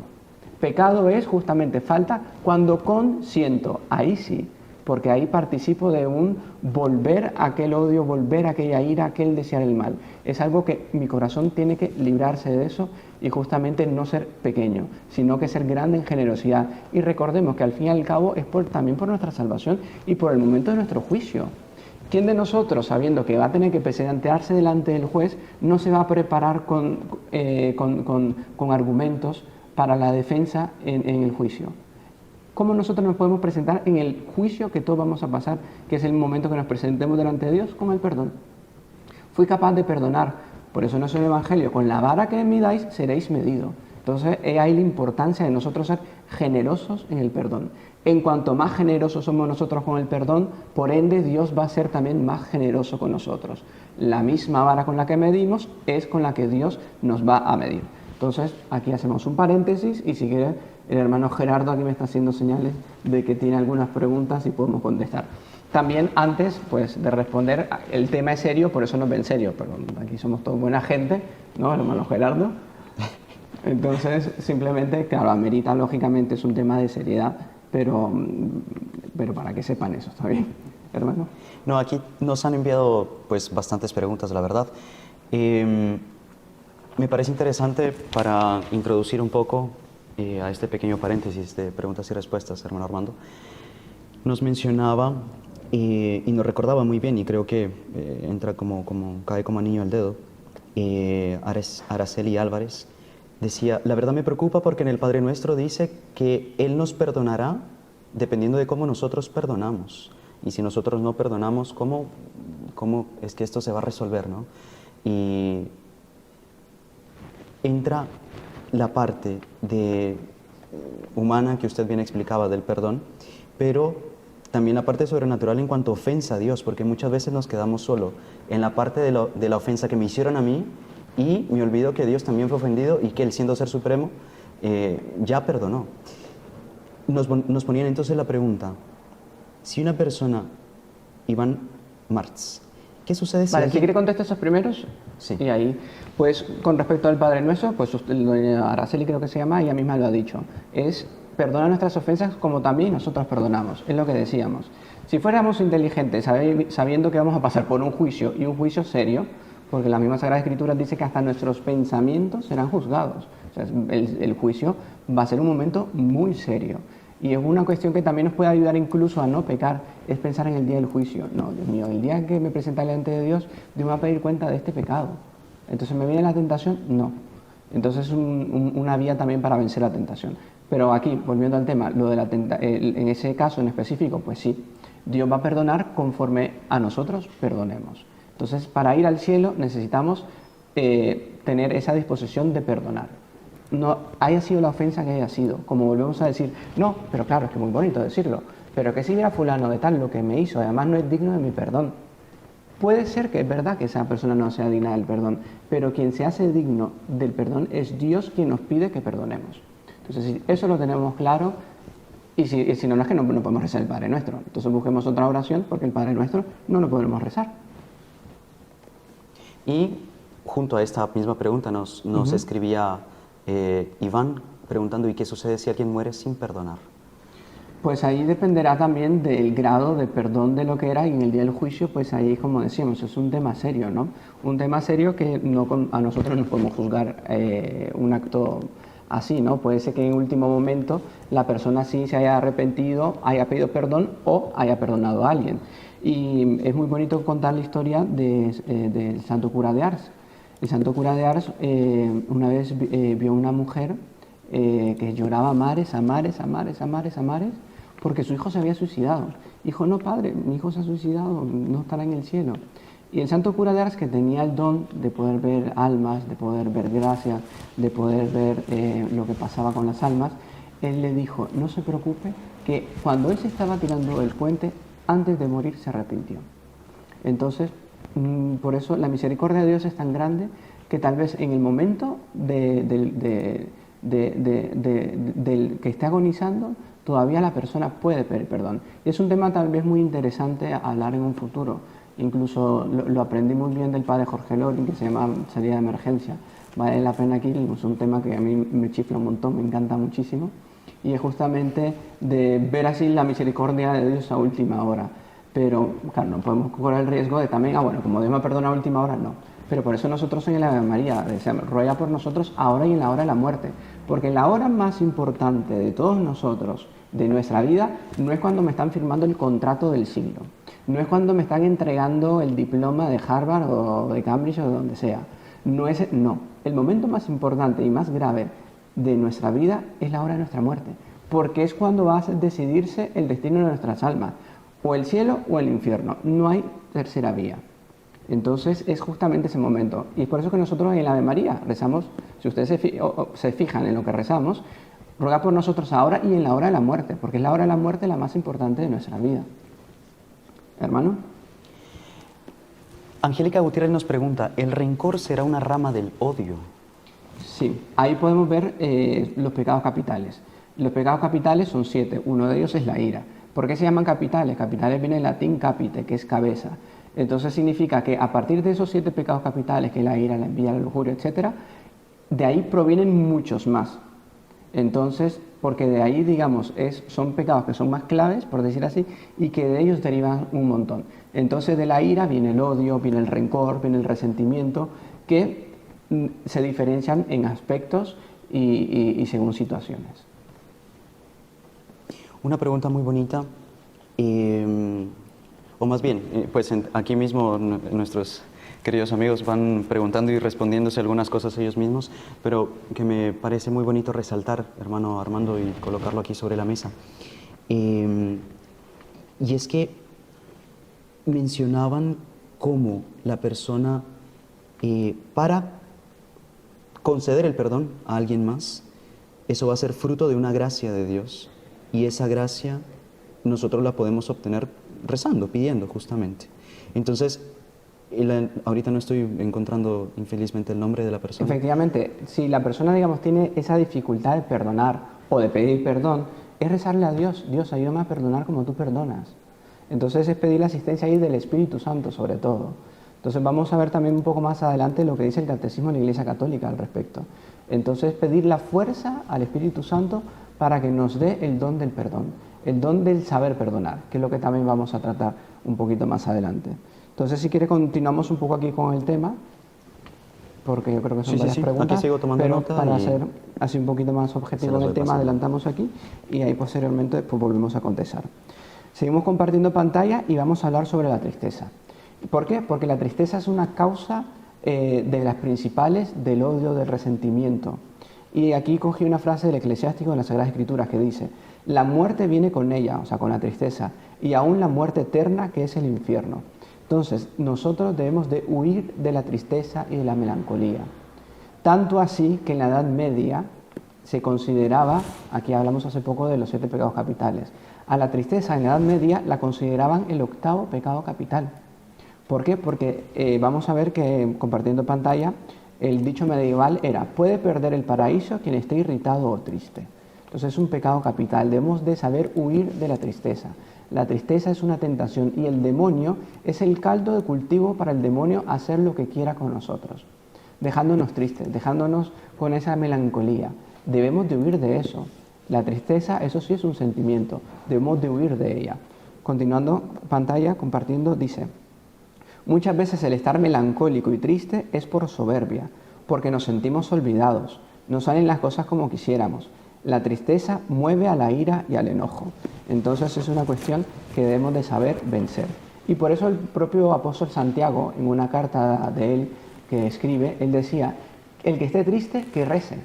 Pecado es justamente falta cuando consiento, ahí sí, porque ahí participo de un volver a aquel odio, volver a aquella ira, aquel desear el mal. Es algo que mi corazón tiene que librarse de eso y justamente no ser pequeño, sino que ser grande en generosidad. Y recordemos que al fin y al cabo es también por nuestra salvación y por el momento de nuestro juicio. ¿Quién de nosotros, sabiendo que va a tener que presentarse delante del juez, no se va a preparar con argumentos para la defensa en el juicio? ¿Cómo nosotros nos podemos presentar en el juicio que todos vamos a pasar, que es el momento que nos presentemos delante de Dios con el perdón? Fui capaz de perdonar, por eso no es el Evangelio, con la vara que midáis seréis medidos. Entonces, es ahí la importancia de nosotros ser generosos en el perdón. En cuanto más generosos somos nosotros con el perdón, por ende Dios va a ser también más generoso con nosotros. La misma vara con la que medimos es con la que Dios nos va a medir. Entonces, aquí hacemos un paréntesis y si quiere, el hermano Gerardo aquí me está haciendo señales de que tiene algunas preguntas y podemos contestar. También antes pues, de responder, el tema es serio, por eso nos ven serio, pero aquí somos todos buena gente, ¿no, hermano Gerardo? Entonces, simplemente, claro, amerita, lógicamente, es un tema de seriedad, pero para que sepan eso, ¿está bien, hermano? No, aquí nos han enviado pues bastantes preguntas, la verdad. Me parece interesante para introducir un poco a este pequeño paréntesis de preguntas y respuestas, hermano Armando. Nos mencionaba y nos recordaba muy bien, y creo que entra cae como anillo al dedo, Araceli Álvarez decía, la verdad me preocupa porque en el Padre Nuestro dice que Él nos perdonará dependiendo de cómo nosotros perdonamos. Y si nosotros no perdonamos, ¿cómo es que esto se va a resolver, ¿no? Y entra la parte humana que usted bien explicaba del perdón, pero también la parte sobrenatural en cuanto a ofensa a Dios, porque muchas veces nos quedamos solo en la parte de la ofensa que me hicieron a mí y me olvido que Dios también fue ofendido y que Él, siendo ser supremo, ya perdonó. Nos ponían entonces la pregunta, si una persona, Iván Martz, ¿qué sucede si Vale, si alguien... quiere contestar esos primeros, Sí. y ahí, pues con respecto al Padre Nuestro, pues doña Araceli creo que se llama, ella misma lo ha dicho, es perdonar nuestras ofensas como también nosotros perdonamos, es lo que decíamos. Si fuéramos inteligentes, sabiendo que vamos a pasar por un juicio, y un juicio serio, porque la misma Sagrada Escritura dice que hasta nuestros pensamientos serán juzgados, o sea, el juicio va a ser un momento muy serio. Y es una cuestión que también nos puede ayudar incluso a no pecar, es pensar en el día del juicio. No, Dios mío, el día en que me presente delante de Dios, Dios me va a pedir cuenta de este pecado. Entonces, ¿me viene la tentación? No. Entonces es una vía también para vencer la tentación. Pero aquí, volviendo al tema, lo de en ese caso en específico, pues sí, Dios va a perdonar conforme a nosotros perdonemos. Entonces, para ir al cielo necesitamos tener esa disposición de perdonar. No haya sido la ofensa que haya sido, como volvemos a decir, no, pero claro, es que es muy bonito decirlo, pero que si mira fulano de tal lo que me hizo, además no es digno de mi perdón. Puede ser que es verdad que esa persona no sea digna del perdón, pero quien se hace digno del perdón es Dios quien nos pide que perdonemos. Entonces, si eso lo tenemos claro, y si no, no es que no podemos rezar el Padre Nuestro, entonces busquemos otra oración porque el Padre Nuestro no lo podemos rezar. Y junto a esta misma pregunta nos escribía Iván preguntando, ¿y qué sucede si alguien muere sin perdonar? Pues ahí dependerá también del grado de perdón de lo que era, y en el día del juicio, pues ahí, como decíamos, es un tema serio, ¿no? Un tema serio que a nosotros no podemos juzgar un acto así, ¿no? Puede ser que en último momento la persona sí se haya arrepentido, haya pedido perdón o haya perdonado a alguien. Y es muy bonito contar la historia del santo cura de Ars. El santo cura de Ars una vez vio una mujer que lloraba a mares, porque su hijo se había suicidado. Dijo, no, padre, mi hijo se ha suicidado, no estará en el cielo. Y el santo cura de Ars, que tenía el don de poder ver almas, de poder ver gracias, de poder ver lo que pasaba con las almas, él le dijo, no se preocupe, que cuando él se estaba tirando el puente, antes de morir se arrepintió. Entonces, por eso la misericordia de Dios es tan grande que tal vez en el momento del que esté agonizando, todavía la persona puede pedir perdón. Y es un tema tal vez muy interesante a hablar en un futuro. Incluso lo aprendí muy bien del padre Jorge Lori, que se llama Salida de Emergencia. Vale la pena aquí, es un tema que a mí me chifla un montón, me encanta muchísimo. Y es justamente de ver así la misericordia de Dios a última hora. Pero, claro, no podemos correr el riesgo de también, bueno, como Dios me perdona a última hora, no. Pero por eso nosotros en la Ave María decíamos, ruega por nosotros ahora y en la hora de la muerte. Porque la hora más importante de todos nosotros, de nuestra vida, no es cuando me están firmando el contrato del siglo. No es cuando me están entregando el diploma de Harvard o de Cambridge o de donde sea. No. El momento más importante y más grave de nuestra vida es la hora de nuestra muerte. Porque es cuando va a decidirse el destino de nuestras almas. O el cielo o el infierno. No hay tercera vía. Entonces es justamente ese momento. Y es por eso que nosotros en la Ave María rezamos, si ustedes se fijan en lo que rezamos, ruega por nosotros ahora y en la hora de la muerte, porque es la hora de la muerte la más importante de nuestra vida. ¿Hermano? Angélica Gutiérrez nos pregunta, ¿el rencor será una rama del odio? Sí, ahí podemos ver los pecados capitales. Los pecados capitales son 7, uno de ellos es la ira. ¿Por qué se llaman capitales? Capitales viene del latín capite, que es cabeza. Entonces significa que a partir de esos 7 pecados capitales, que es la ira, la envidia, la lujuria, etc., de ahí provienen muchos más. Entonces, porque de ahí, digamos, son pecados que son más claves, por decir así, y que de ellos derivan un montón. Entonces, de la ira viene el odio, viene el rencor, viene el resentimiento, que se diferencian en aspectos y según situaciones. Una pregunta muy bonita, o más bien, pues aquí mismo nuestros queridos amigos van preguntando y respondiéndose algunas cosas ellos mismos, pero que me parece muy bonito resaltar, hermano Armando, y colocarlo aquí sobre la mesa. Eh, y es que mencionaban cómo la persona, para conceder el perdón a alguien más, eso va a ser fruto de una gracia de Dios. Y esa gracia nosotros la podemos obtener rezando, pidiendo justamente. Entonces, ahorita no estoy encontrando infelizmente el nombre de la persona. Efectivamente, si la persona, digamos, tiene esa dificultad de perdonar o de pedir perdón, es rezarle a Dios: Dios, ayúdame a perdonar como tú perdonas. Entonces es pedir la asistencia ahí del Espíritu Santo, sobre todo. Entonces vamos a ver también un poco más adelante lo que dice el Catecismo de la Iglesia Católica al respecto. Entonces pedir la fuerza al Espíritu Santo para que nos dé el don del perdón, el don del saber perdonar, que es lo que también vamos a tratar un poquito más adelante. Entonces, si quiere, continuamos un poco aquí con el tema, porque yo creo que son varias preguntas. Aquí sigo tomando pero nota para y ser así un poquito más objetivo en el tema, adelantamos aquí y ahí posteriormente pues volvemos a contestar. Seguimos compartiendo pantalla y vamos a hablar sobre la tristeza. ¿Por qué? Porque la tristeza es una causa de las principales del odio, del resentimiento. Y aquí cogí una frase del Eclesiástico de las Sagradas Escrituras que dice: la muerte viene con ella, o sea, con la tristeza, y aún la muerte eterna, que es el infierno. Entonces, nosotros debemos de huir de la tristeza y de la melancolía. Tanto así que en la Edad Media se consideraba, aquí hablamos hace poco de los 7 pecados capitales, a la tristeza en la Edad Media la consideraban el 8º pecado capital. ¿Por qué? Porque vamos a ver que, compartiendo pantalla, el dicho medieval era: puede perder el paraíso quien esté irritado o triste. Entonces es un pecado capital, debemos de saber huir de la tristeza. La tristeza es una tentación y el demonio es el caldo de cultivo para el demonio hacer lo que quiera con nosotros, dejándonos tristes, dejándonos con esa melancolía. Debemos de huir de eso. La tristeza, eso sí es un sentimiento, debemos de huir de ella. Continuando pantalla, compartiendo, dice: muchas veces el estar melancólico y triste es por soberbia, porque nos sentimos olvidados, no salen las cosas como quisiéramos. La tristeza mueve a la ira y al enojo. Entonces es una cuestión que debemos de saber vencer. Y por eso el propio apóstol Santiago, en una carta de él que escribe, él decía: el que esté triste, que rece.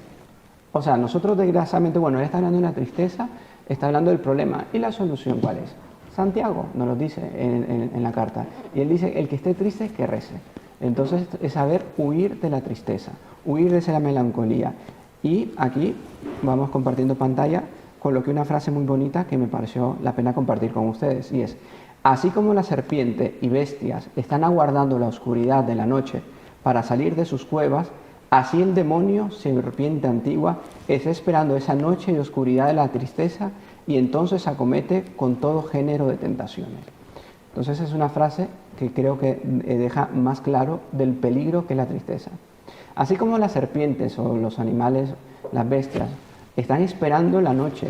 O sea, nosotros desgraciadamente, bueno, él está hablando de la tristeza, está hablando del problema. ¿Y la solución cuál es? Santiago nos lo dice en la carta. Y él dice: el que esté triste, que rece. Entonces es saber huir de la tristeza, huir de esa melancolía. Y aquí vamos compartiendo pantalla, coloqué una frase muy bonita que me pareció la pena compartir con ustedes, y es: así como la serpiente y bestias están aguardando la oscuridad de la noche para salir de sus cuevas, así el demonio, serpiente antigua, está esperando esa noche de oscuridad de la tristeza y entonces acomete con todo género de tentaciones. Entonces es una frase que creo que deja más claro del peligro que es la tristeza. Así como las serpientes o los animales, las bestias, están esperando la noche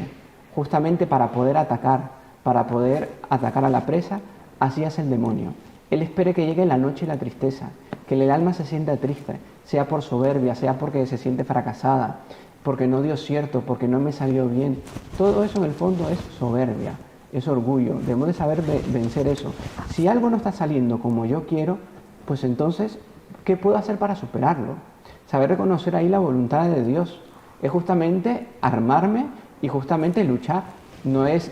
justamente para poder atacar a la presa, así hace el demonio. Él espera que llegue la noche y la tristeza, que el alma se sienta triste, sea por soberbia, sea porque se siente fracasada, porque no dio cierto, porque no me salió bien. Todo eso en el fondo es soberbia, es orgullo. Debemos de saber vencer eso. Si algo no está saliendo como yo quiero, pues entonces, ¿qué puedo hacer para superarlo? Saber reconocer ahí la voluntad de Dios. Es justamente armarme y justamente luchar. No es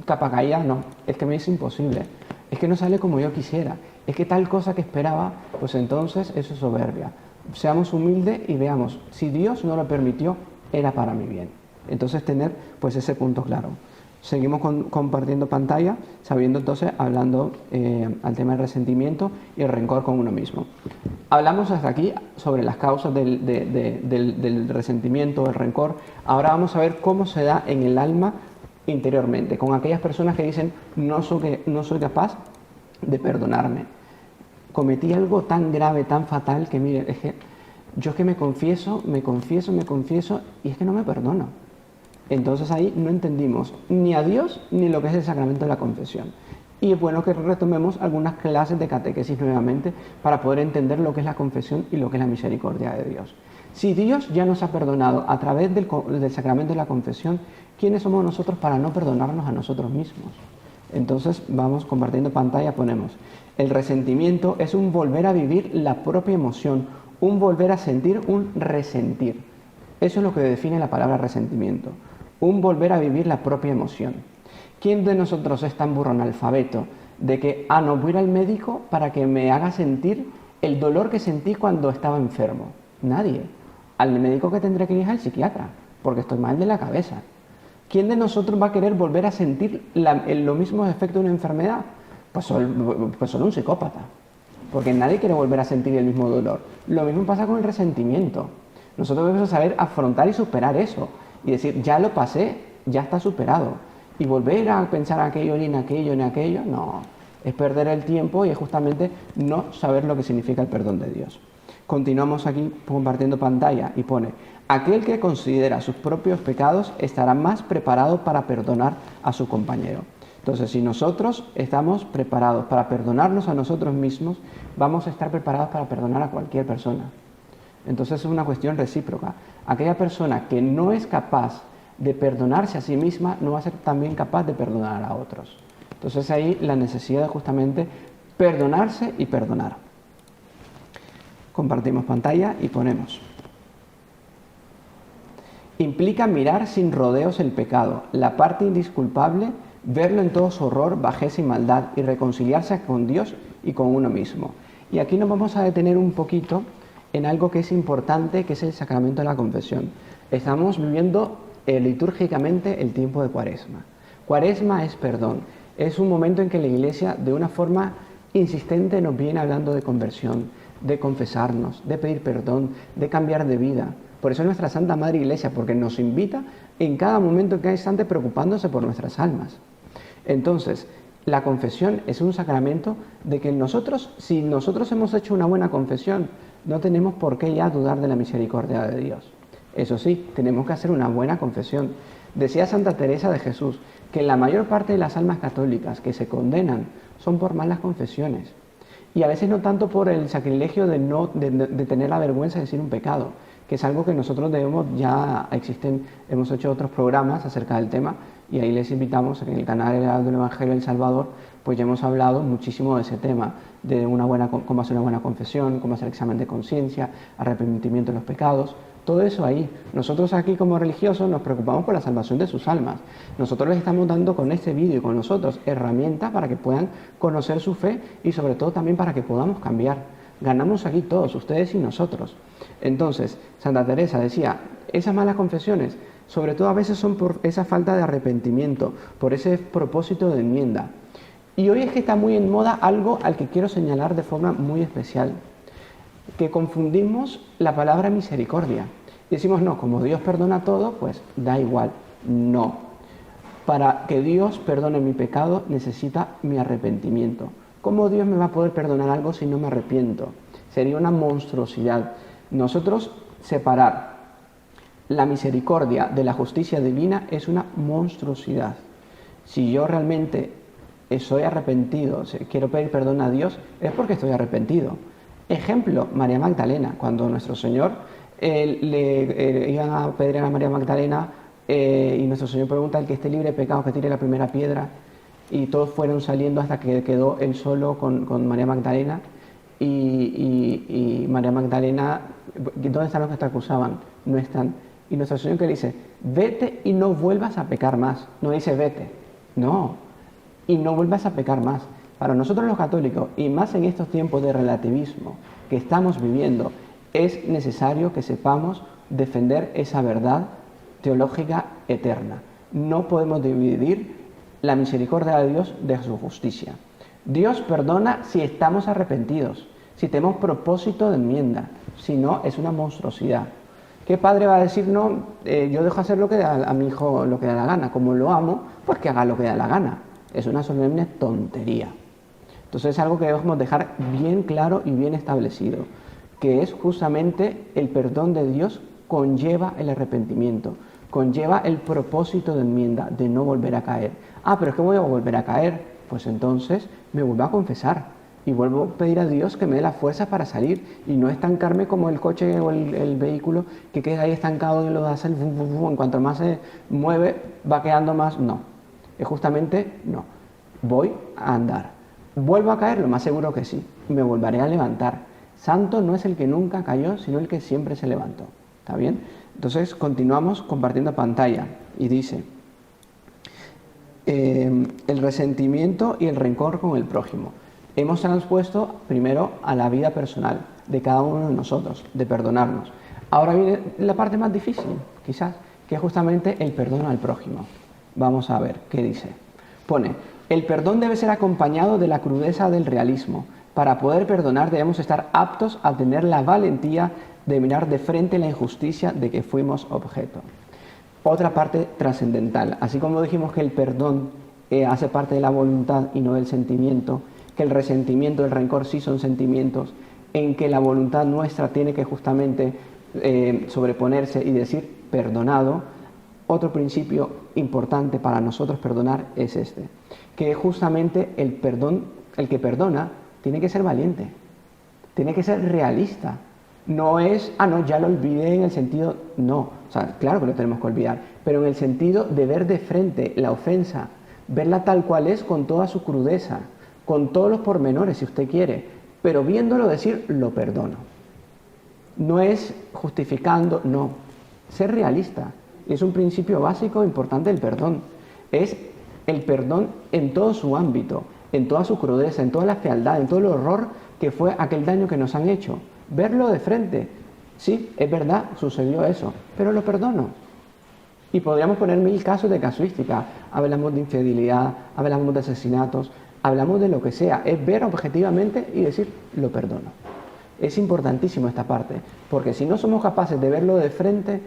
capa caída, no. Es que me es imposible. Es que no sale como yo quisiera. Es que tal cosa que esperaba, pues entonces eso es soberbia. Seamos humildes y veamos, si Dios no lo permitió, era para mi bien. Entonces tener pues ese punto claro. Seguimos compartiendo pantalla, sabiendo entonces, hablando al tema del resentimiento y el rencor con uno mismo. Hablamos hasta aquí sobre las causas del resentimiento, del rencor. Ahora vamos a ver cómo se da en el alma interiormente, con aquellas personas que dicen: no soy capaz de perdonarme. Cometí algo tan grave, tan fatal, que mire, es que yo me confieso y es que no me perdono. Entonces ahí no entendimos ni a Dios ni lo que es el sacramento de la confesión. Y es bueno que retomemos algunas clases de catequesis nuevamente para poder entender lo que es la confesión y lo que es la misericordia de Dios. Si Dios ya nos ha perdonado a través del sacramento de la confesión, ¿quiénes somos nosotros para no perdonarnos a nosotros mismos? Entonces vamos compartiendo pantalla, ponemos: el resentimiento es un volver a vivir la propia emoción, un volver a sentir, un resentir. Eso es lo que define la palabra resentimiento. Un volver a vivir la propia emoción. ¿Quién de nosotros es tan burro analfabeto de que, no, voy a ir al médico para que me haga sentir el dolor que sentí cuando estaba enfermo? Nadie. Al médico que tendré que ir es al psiquiatra, porque estoy mal de la cabeza. ¿Quién de nosotros va a querer volver a sentir los mismos efectos de una enfermedad? Pues solo un psicópata, porque nadie quiere volver a sentir el mismo dolor. Lo mismo pasa con el resentimiento. Nosotros debemos saber afrontar y superar eso, y decir, ya lo pasé, ya está superado. Y volver a pensar aquello, ni en aquello, ni en aquello, no. Es perder el tiempo y es justamente no saber lo que significa el perdón de Dios. Continuamos aquí compartiendo pantalla y pone: aquel que considera sus propios pecados estará más preparado para perdonar a su compañero. Entonces, si nosotros estamos preparados para perdonarnos a nosotros mismos, vamos a estar preparados para perdonar a cualquier persona. Entonces es una cuestión recíproca. Aquella persona que no es capaz de perdonarse a sí misma no va a ser también capaz de perdonar a otros. Entonces ahí la necesidad de justamente perdonarse y perdonar. Compartimos pantalla y ponemos: implica mirar sin rodeos el pecado, la parte indisculpable, verlo en todo su horror, bajeza y maldad, y reconciliarse con Dios y con uno mismo. Y aquí nos vamos a detener un poquito en algo que es importante, que es el sacramento de la confesión. Estamos viviendo litúrgicamente el tiempo de Cuaresma. Cuaresma es perdón. Es un momento en que la Iglesia, de una forma insistente, nos viene hablando de conversión, de confesarnos, de pedir perdón, de cambiar de vida. Por eso es nuestra Santa Madre Iglesia, porque nos invita en cada momento, en cada instante, preocupándose por nuestras almas. Entonces, la confesión es un sacramento de que nosotros, si nosotros hemos hecho una buena confesión, no tenemos por qué ya dudar de la misericordia de Dios. Eso sí, tenemos que hacer una buena confesión. Decía Santa Teresa de Jesús que la mayor parte de las almas católicas que se condenan son por malas confesiones. Y a veces no tanto por el sacrilegio de tener la vergüenza de decir un pecado, que es algo que nosotros hemos hecho otros programas acerca del tema, y ahí les invitamos, en el canal del Evangelio del Salvador, pues ya hemos hablado muchísimo de ese tema, de cómo hacer una buena confesión, cómo hacer examen de conciencia, arrepentimiento de los pecados. Todo eso ahí. Nosotros aquí como religiosos nos preocupamos por la salvación de sus almas. Nosotros les estamos dando con este vídeo y con nosotros herramientas para que puedan conocer su fe y sobre todo también para que podamos cambiar. Ganamos aquí todos, ustedes y nosotros. Entonces, Santa Teresa decía, esas malas confesiones, sobre todo a veces son por esa falta de arrepentimiento, por ese propósito de enmienda. Y hoy es que está muy en moda algo al que quiero señalar de forma muy especial, que confundimos la palabra misericordia. Y decimos, no, como Dios perdona todo, pues da igual. No. Para que Dios perdone mi pecado, necesita mi arrepentimiento. ¿Cómo Dios me va a poder perdonar algo si no me arrepiento? Sería una monstruosidad. Nosotros separar la misericordia de la justicia divina es una monstruosidad. Si yo realmente soy arrepentido, quiero pedir perdón a Dios, es porque estoy arrepentido. Ejemplo, María Magdalena, cuando nuestro Señor iban a apedrear a María Magdalena y nuestro Señor pregunta: el que esté libre de pecados que tire la primera piedra, y todos fueron saliendo hasta que quedó él solo con María Magdalena y María Magdalena, ¿dónde están los que te acusaban? No están. Y nuestro Señor, que le dice: vete y no vuelvas a pecar más. No dice vete, no, y no vuelvas a pecar más. Para nosotros los católicos, y más en estos tiempos de relativismo que estamos viviendo, es necesario que sepamos defender esa verdad teológica eterna. No podemos dividir la misericordia de Dios de su justicia. Dios perdona si estamos arrepentidos, si tenemos propósito de enmienda, si no, es una monstruosidad. ¿Qué padre va a decir, no, yo dejo hacer lo que da a mi hijo lo que da la gana, como lo amo, pues que haga lo que da la gana? Es una solemne tontería. Entonces es algo que debemos dejar bien claro y bien establecido, que es justamente el perdón de Dios conlleva el arrepentimiento, conlleva el propósito de enmienda, de no volver a caer. Pero es que voy a volver a caer, pues entonces me vuelvo a confesar y vuelvo a pedir a Dios que me dé la fuerza para salir y no estancarme como el coche o el vehículo que queda ahí estancado y lo hace en cuanto más se mueve va quedando más. No, es justamente no, voy a andar. ¿Vuelvo a caer? Lo más seguro que sí. Me volveré a levantar. Santo no es el que nunca cayó, sino el que siempre se levantó. ¿Está bien? Entonces continuamos compartiendo pantalla y dice: el resentimiento y el rencor con el prójimo. Hemos transpuesto primero a la vida personal de cada uno de nosotros, de perdonarnos. Ahora viene la parte más difícil, quizás, que es justamente el perdón al prójimo. Vamos a ver qué dice. Pone, el perdón debe ser acompañado de la crudeza del realismo. Para poder perdonar debemos estar aptos a tener la valentía de mirar de frente la injusticia de que fuimos objeto. Otra parte trascendental, así como dijimos que el perdón hace parte de la voluntad y no del sentimiento, que el resentimiento y el rencor sí son sentimientos, en que la voluntad nuestra tiene que justamente sobreponerse y decir perdonado. Otro principio importante para nosotros perdonar es este, que justamente el perdón, el que perdona, tiene que ser valiente, tiene que ser realista. No es, no, ya lo olvidé en el sentido, no, o sea, claro que lo tenemos que olvidar, pero en el sentido de ver de frente la ofensa, verla tal cual es con toda su crudeza, con todos los pormenores si usted quiere, pero viéndolo decir, lo perdono. No es justificando, no, ser realista. Y es un principio básico importante del perdón. Es el perdón en todo su ámbito, en toda su crudeza, en toda la fealdad, en todo el horror que fue aquel daño que nos han hecho. Verlo de frente. Sí, es verdad, sucedió eso, pero lo perdono. Y podríamos poner 1000 casos de casuística. Hablamos de infidelidad, hablamos de asesinatos, hablamos de lo que sea. Es ver objetivamente y decir, lo perdono. Es importantísimo esta parte, porque si no somos capaces de verlo de frente,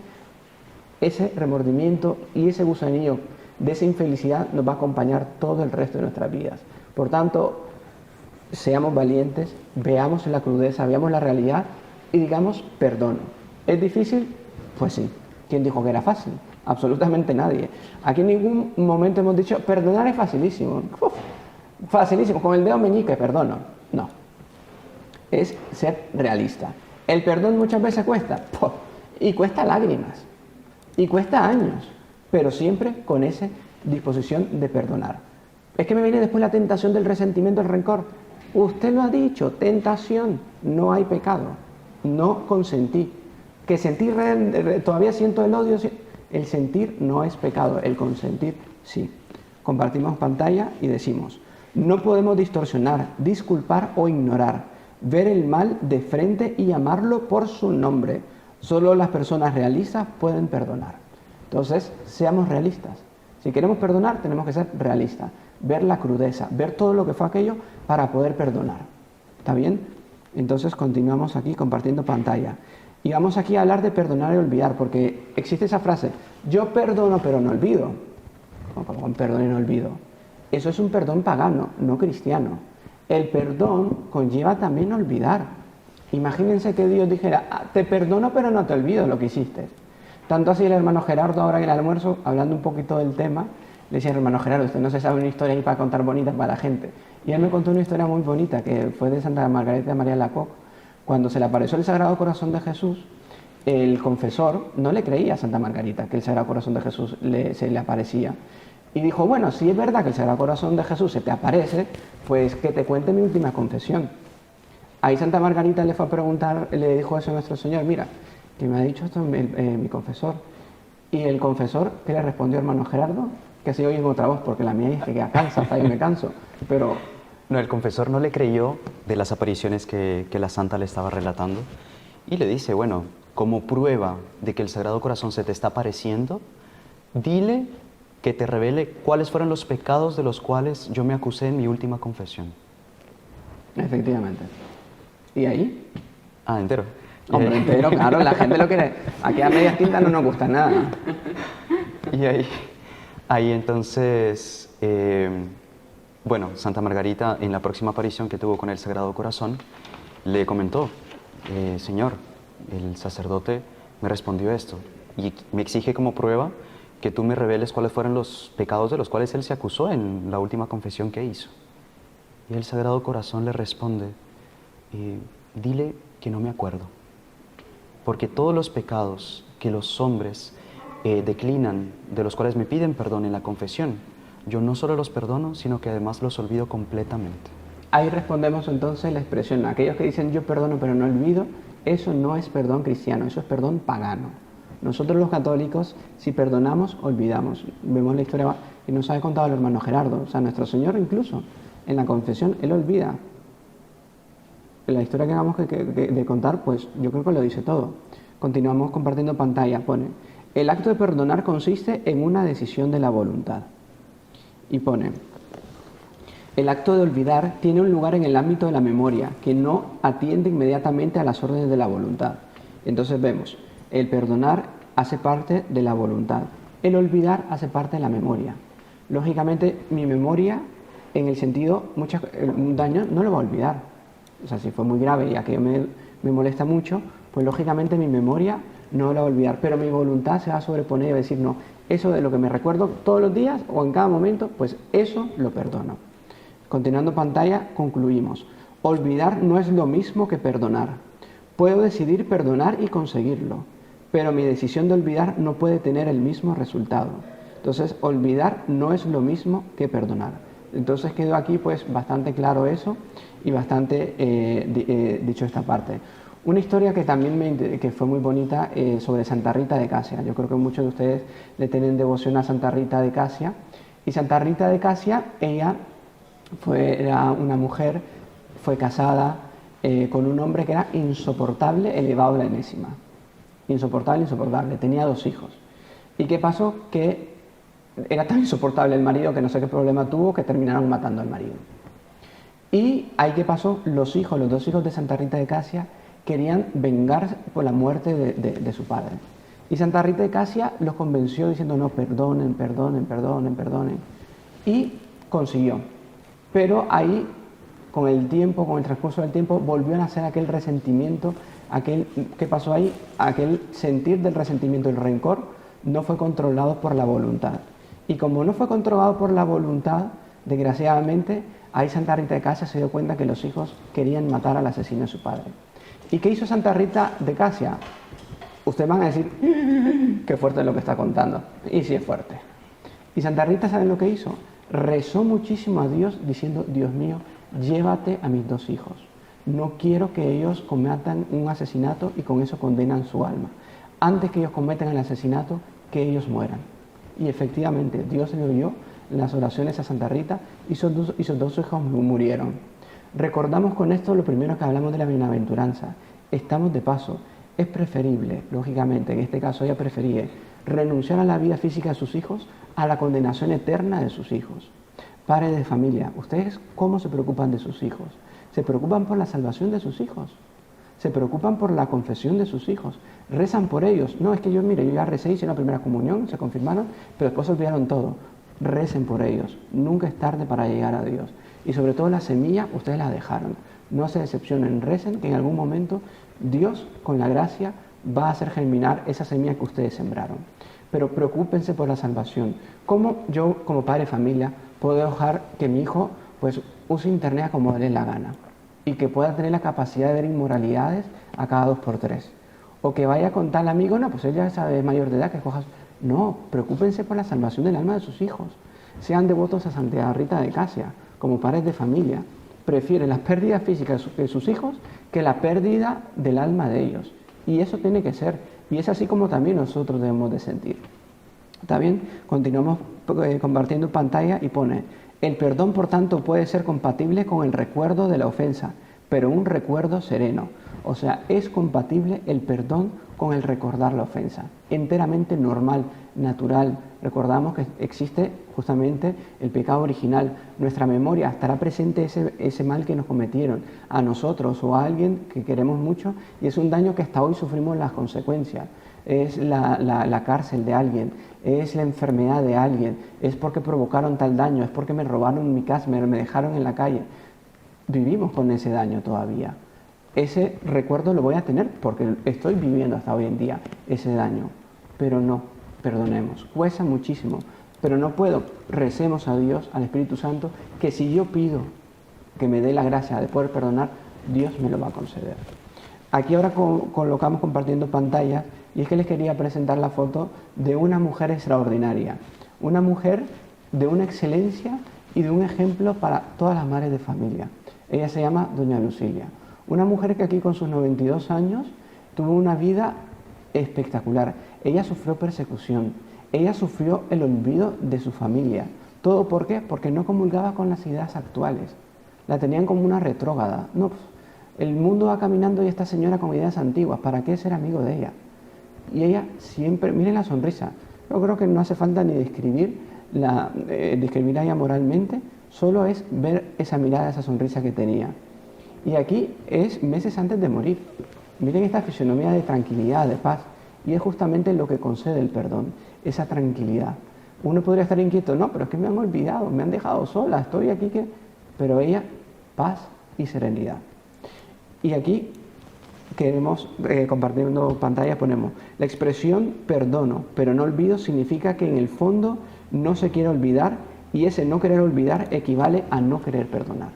ese remordimiento y ese gusanillo de esa infelicidad nos va a acompañar todo el resto de nuestras vidas. Por tanto, seamos valientes, veamos la crudeza, veamos la realidad y digamos perdono. ¿Es difícil? Pues sí. ¿Quién dijo que era fácil? Absolutamente nadie. Aquí en ningún momento hemos dicho perdonar es facilísimo. Facilísimo, con el dedo meñique perdono. No. Es ser realista. El perdón muchas veces cuesta. Y cuesta lágrimas. Y cuesta años. Pero siempre con esa disposición de perdonar. Es que me viene después la tentación del resentimiento, el rencor. Usted lo ha dicho, tentación, no hay pecado, no consentí. Que sentir, todavía siento el odio, el sentir no es pecado, el consentir sí. Compartimos pantalla y decimos, no podemos distorsionar, disculpar o ignorar, ver el mal de frente y llamarlo por su nombre. Solo las personas realistas pueden perdonar. Entonces, seamos realistas. Si queremos perdonar, tenemos que ser realistas. Ver la crudeza, ver todo lo que fue aquello para poder perdonar. ¿Está bien? Entonces continuamos aquí compartiendo pantalla. Y vamos aquí a hablar de perdonar y olvidar, porque existe esa frase, yo perdono pero no olvido. ¿Cómo perdón y no olvido? Eso es un perdón pagano, no cristiano. El perdón conlleva también olvidar. Imagínense que Dios dijera, te perdono pero no te olvido lo que hiciste. Tanto así el hermano Gerardo ahora en el almuerzo, hablando un poquito del tema, le decía, hermano Gerardo, usted no se sabe una historia ahí para contar bonita para la gente. Y él me contó una historia muy bonita que fue de Santa Margarita de María Alacoque. Cuando se le apareció el Sagrado Corazón de Jesús, el confesor no le creía a Santa Margarita que el Sagrado Corazón de Jesús se le aparecía. Y dijo, bueno, si es verdad que el Sagrado Corazón de Jesús se te aparece, pues que te cuente mi última confesión. Ahí Santa Margarita le fue a preguntar, le dijo eso a nuestro Señor, mira, que me ha dicho esto mi confesor. Y el confesor, ¿qué le respondió hermano Gerardo? Que se oye en otra voz, porque la mía es que queda cansa, hasta ahí me canso. Pero no, el confesor no le creyó de las apariciones que la santa le estaba relatando y le dice, bueno, como prueba de que el Sagrado Corazón se te está apareciendo, dile que te revele cuáles fueron los pecados de los cuales yo me acusé en mi última confesión. Efectivamente. ¿Y ahí? Entero. Hombre, entero, claro, la gente lo quiere. Aquí a medias tintas no nos gusta nada. Y ahí entonces, bueno, Santa Margarita en la próxima aparición que tuvo con el Sagrado Corazón, le comentó, Señor, el sacerdote me respondió esto y me exige como prueba que tú me reveles cuáles fueron los pecados de los cuales él se acusó en la última confesión que hizo. Y el Sagrado Corazón le responde, dile que no me acuerdo, porque todos los pecados que los hombres declinan, de los cuales me piden perdón en la confesión, yo no solo los perdono, sino que además los olvido completamente. Ahí respondemos entonces la expresión, aquellos que dicen yo perdono pero no olvido, eso no es perdón cristiano, eso es perdón pagano. Nosotros los católicos, si perdonamos, olvidamos. Vemos la historia que nos ha contado el hermano Gerardo. O sea, nuestro Señor incluso, en la confesión, Él olvida. La historia que acabamos de contar, pues yo creo que lo dice todo. Continuamos compartiendo pantalla. Pone, el acto de perdonar consiste en una decisión de la voluntad. Y pone, el acto de olvidar tiene un lugar en el ámbito de la memoria, que no atiende inmediatamente a las órdenes de la voluntad. Entonces vemos, el perdonar hace parte de la voluntad, el olvidar hace parte de la memoria. Lógicamente, mi memoria, en el sentido, un daño no lo va a olvidar. O sea, si fue muy grave y aquello me molesta mucho, pues lógicamente mi memoria no la va a olvidar, pero mi voluntad se va a sobreponer y va a decir, no, eso de lo que me recuerdo todos los días o en cada momento, pues eso lo perdono. Continuando pantalla, concluimos. Olvidar no es lo mismo que perdonar. Puedo decidir perdonar y conseguirlo, pero mi decisión de olvidar no puede tener el mismo resultado. Entonces, olvidar no es lo mismo que perdonar. Entonces quedó aquí pues bastante claro eso y bastante dicho esta parte. Una historia que también que fue muy bonita sobre Santa Rita de Casia. Yo creo que muchos de ustedes le tienen devoción a Santa Rita de Casia. Y Santa Rita de Casia, ella era una mujer, fue casada con un hombre que era insoportable, elevado a la enésima. Insoportable, insoportable. Tenía 2 hijos. ¿Y qué pasó? Que era tan insoportable el marido que no sé qué problema tuvo que terminaron matando al marido. Y ahí qué pasó, los 2 hijos de Santa Rita de Casia querían vengarse por la muerte de su padre. Y Santa Rita de Casia los convenció diciendo, no, perdonen, perdonen, perdonen, perdonen. Y consiguió. Pero ahí, con el tiempo, con el transcurso del tiempo, volvió a nacer aquel resentimiento, ¿qué pasó ahí? Aquel sentir del resentimiento, el rencor, no fue controlado por la voluntad. Y como no fue controlado por la voluntad, desgraciadamente, ahí Santa Rita de Casia se dio cuenta que los hijos querían matar al asesino de su padre. ¿Y qué hizo Santa Rita de Casia? Ustedes van a decir, qué fuerte es lo que está contando. Y sí es fuerte. Y Santa Rita, ¿saben lo que hizo? Rezó muchísimo a Dios diciendo, Dios mío, llévate a mis 2 hijos. No quiero que ellos cometan un asesinato y con eso condenan su alma. Antes que ellos cometan el asesinato, que ellos mueran. Y efectivamente, Dios le oyó las oraciones a Santa Rita y sus 2 hijos murieron. Recordamos con esto lo primero que hablamos de la bienaventuranza. Estamos de paso. Es preferible, lógicamente, en este caso ella prefería renunciar a la vida física de sus hijos a la condenación eterna de sus hijos. Padres de familia, ¿ustedes cómo se preocupan de sus hijos? ¿Se preocupan por la salvación de sus hijos? ¿Se preocupan por la confesión de sus hijos? ¿Rezan por ellos? No, es que yo ya recé, hice una primera comunión, se confirmaron, pero después se olvidaron todo. Recen por ellos. Nunca es tarde para llegar a Dios. Y sobre todo la semilla, ustedes la dejaron. No se decepcionen, recen que en algún momento Dios, con la gracia, va a hacer germinar esa semilla que ustedes sembraron. Pero preocúpense por la salvación. ¿Cómo yo, como padre de familia, puedo dejar que mi hijo pues, use internet como le dé la gana? Y que pueda tener la capacidad de ver inmoralidades a cada 2 por 3. O que vaya a contar al amigo, no, pues él ya es mayor de edad, que cojas. No, preocúpense por la salvación del alma de sus hijos. Sean devotos a Santa Rita de Casia, como padres de familia. Prefieren las pérdidas físicas de sus hijos que la pérdida del alma de ellos. Y eso tiene que ser. Y es así como también nosotros debemos de sentir. También continuamos compartiendo pantalla y pone, el perdón por tanto puede ser compatible con el recuerdo de la ofensa, pero un recuerdo sereno. O sea, es compatible el perdón con el recordar la ofensa. Enteramente normal, natural. Recordamos que existe justamente el pecado original. Nuestra memoria estará presente ese mal que nos cometieron a nosotros o a alguien que queremos mucho y es un daño que hasta hoy sufrimos las consecuencias. Es la cárcel de alguien, es la enfermedad de alguien, es porque provocaron tal daño, es porque me robaron mi casa, me dejaron en la calle. Vivimos con ese daño todavía. Ese recuerdo lo voy a tener porque estoy viviendo hasta hoy en día ese daño, pero no, perdonemos, cuesta muchísimo, pero no puedo, recemos a Dios, al Espíritu Santo, que si yo pido que me dé la gracia de poder perdonar, Dios me lo va a conceder. Aquí ahora colocamos compartiendo pantalla y es que les quería presentar la foto de una mujer extraordinaria, una mujer de una excelencia y de un ejemplo para todas las madres de familia. Ella se llama Doña Lucilia. Una mujer que aquí con sus 92 años tuvo una vida espectacular. ella sufrió persecución, ella sufrió el olvido de su familia. ¿Todo por qué? Porque no comulgaba con las ideas actuales. La tenían como una retrógrada. No, pues, el mundo va caminando y esta señora con ideas antiguas, ¿para qué ser amigo de ella? Y ella siempre, miren la sonrisa, yo creo que no hace falta ni describirla ella moralmente, solo es ver esa mirada, esa sonrisa que tenía. Y aquí es meses antes de morir. Miren esta fisonomía de tranquilidad, de paz, y es justamente lo que concede el perdón, esa tranquilidad. Uno podría estar inquieto, no, pero es que me han olvidado, me han dejado sola, estoy aquí que... Pero ella, paz y serenidad. Y aquí queremos, compartiendo pantalla, ponemos la expresión perdono, pero no olvido, significa que en el fondo no se quiere olvidar y ese no querer olvidar equivale a no querer perdonar.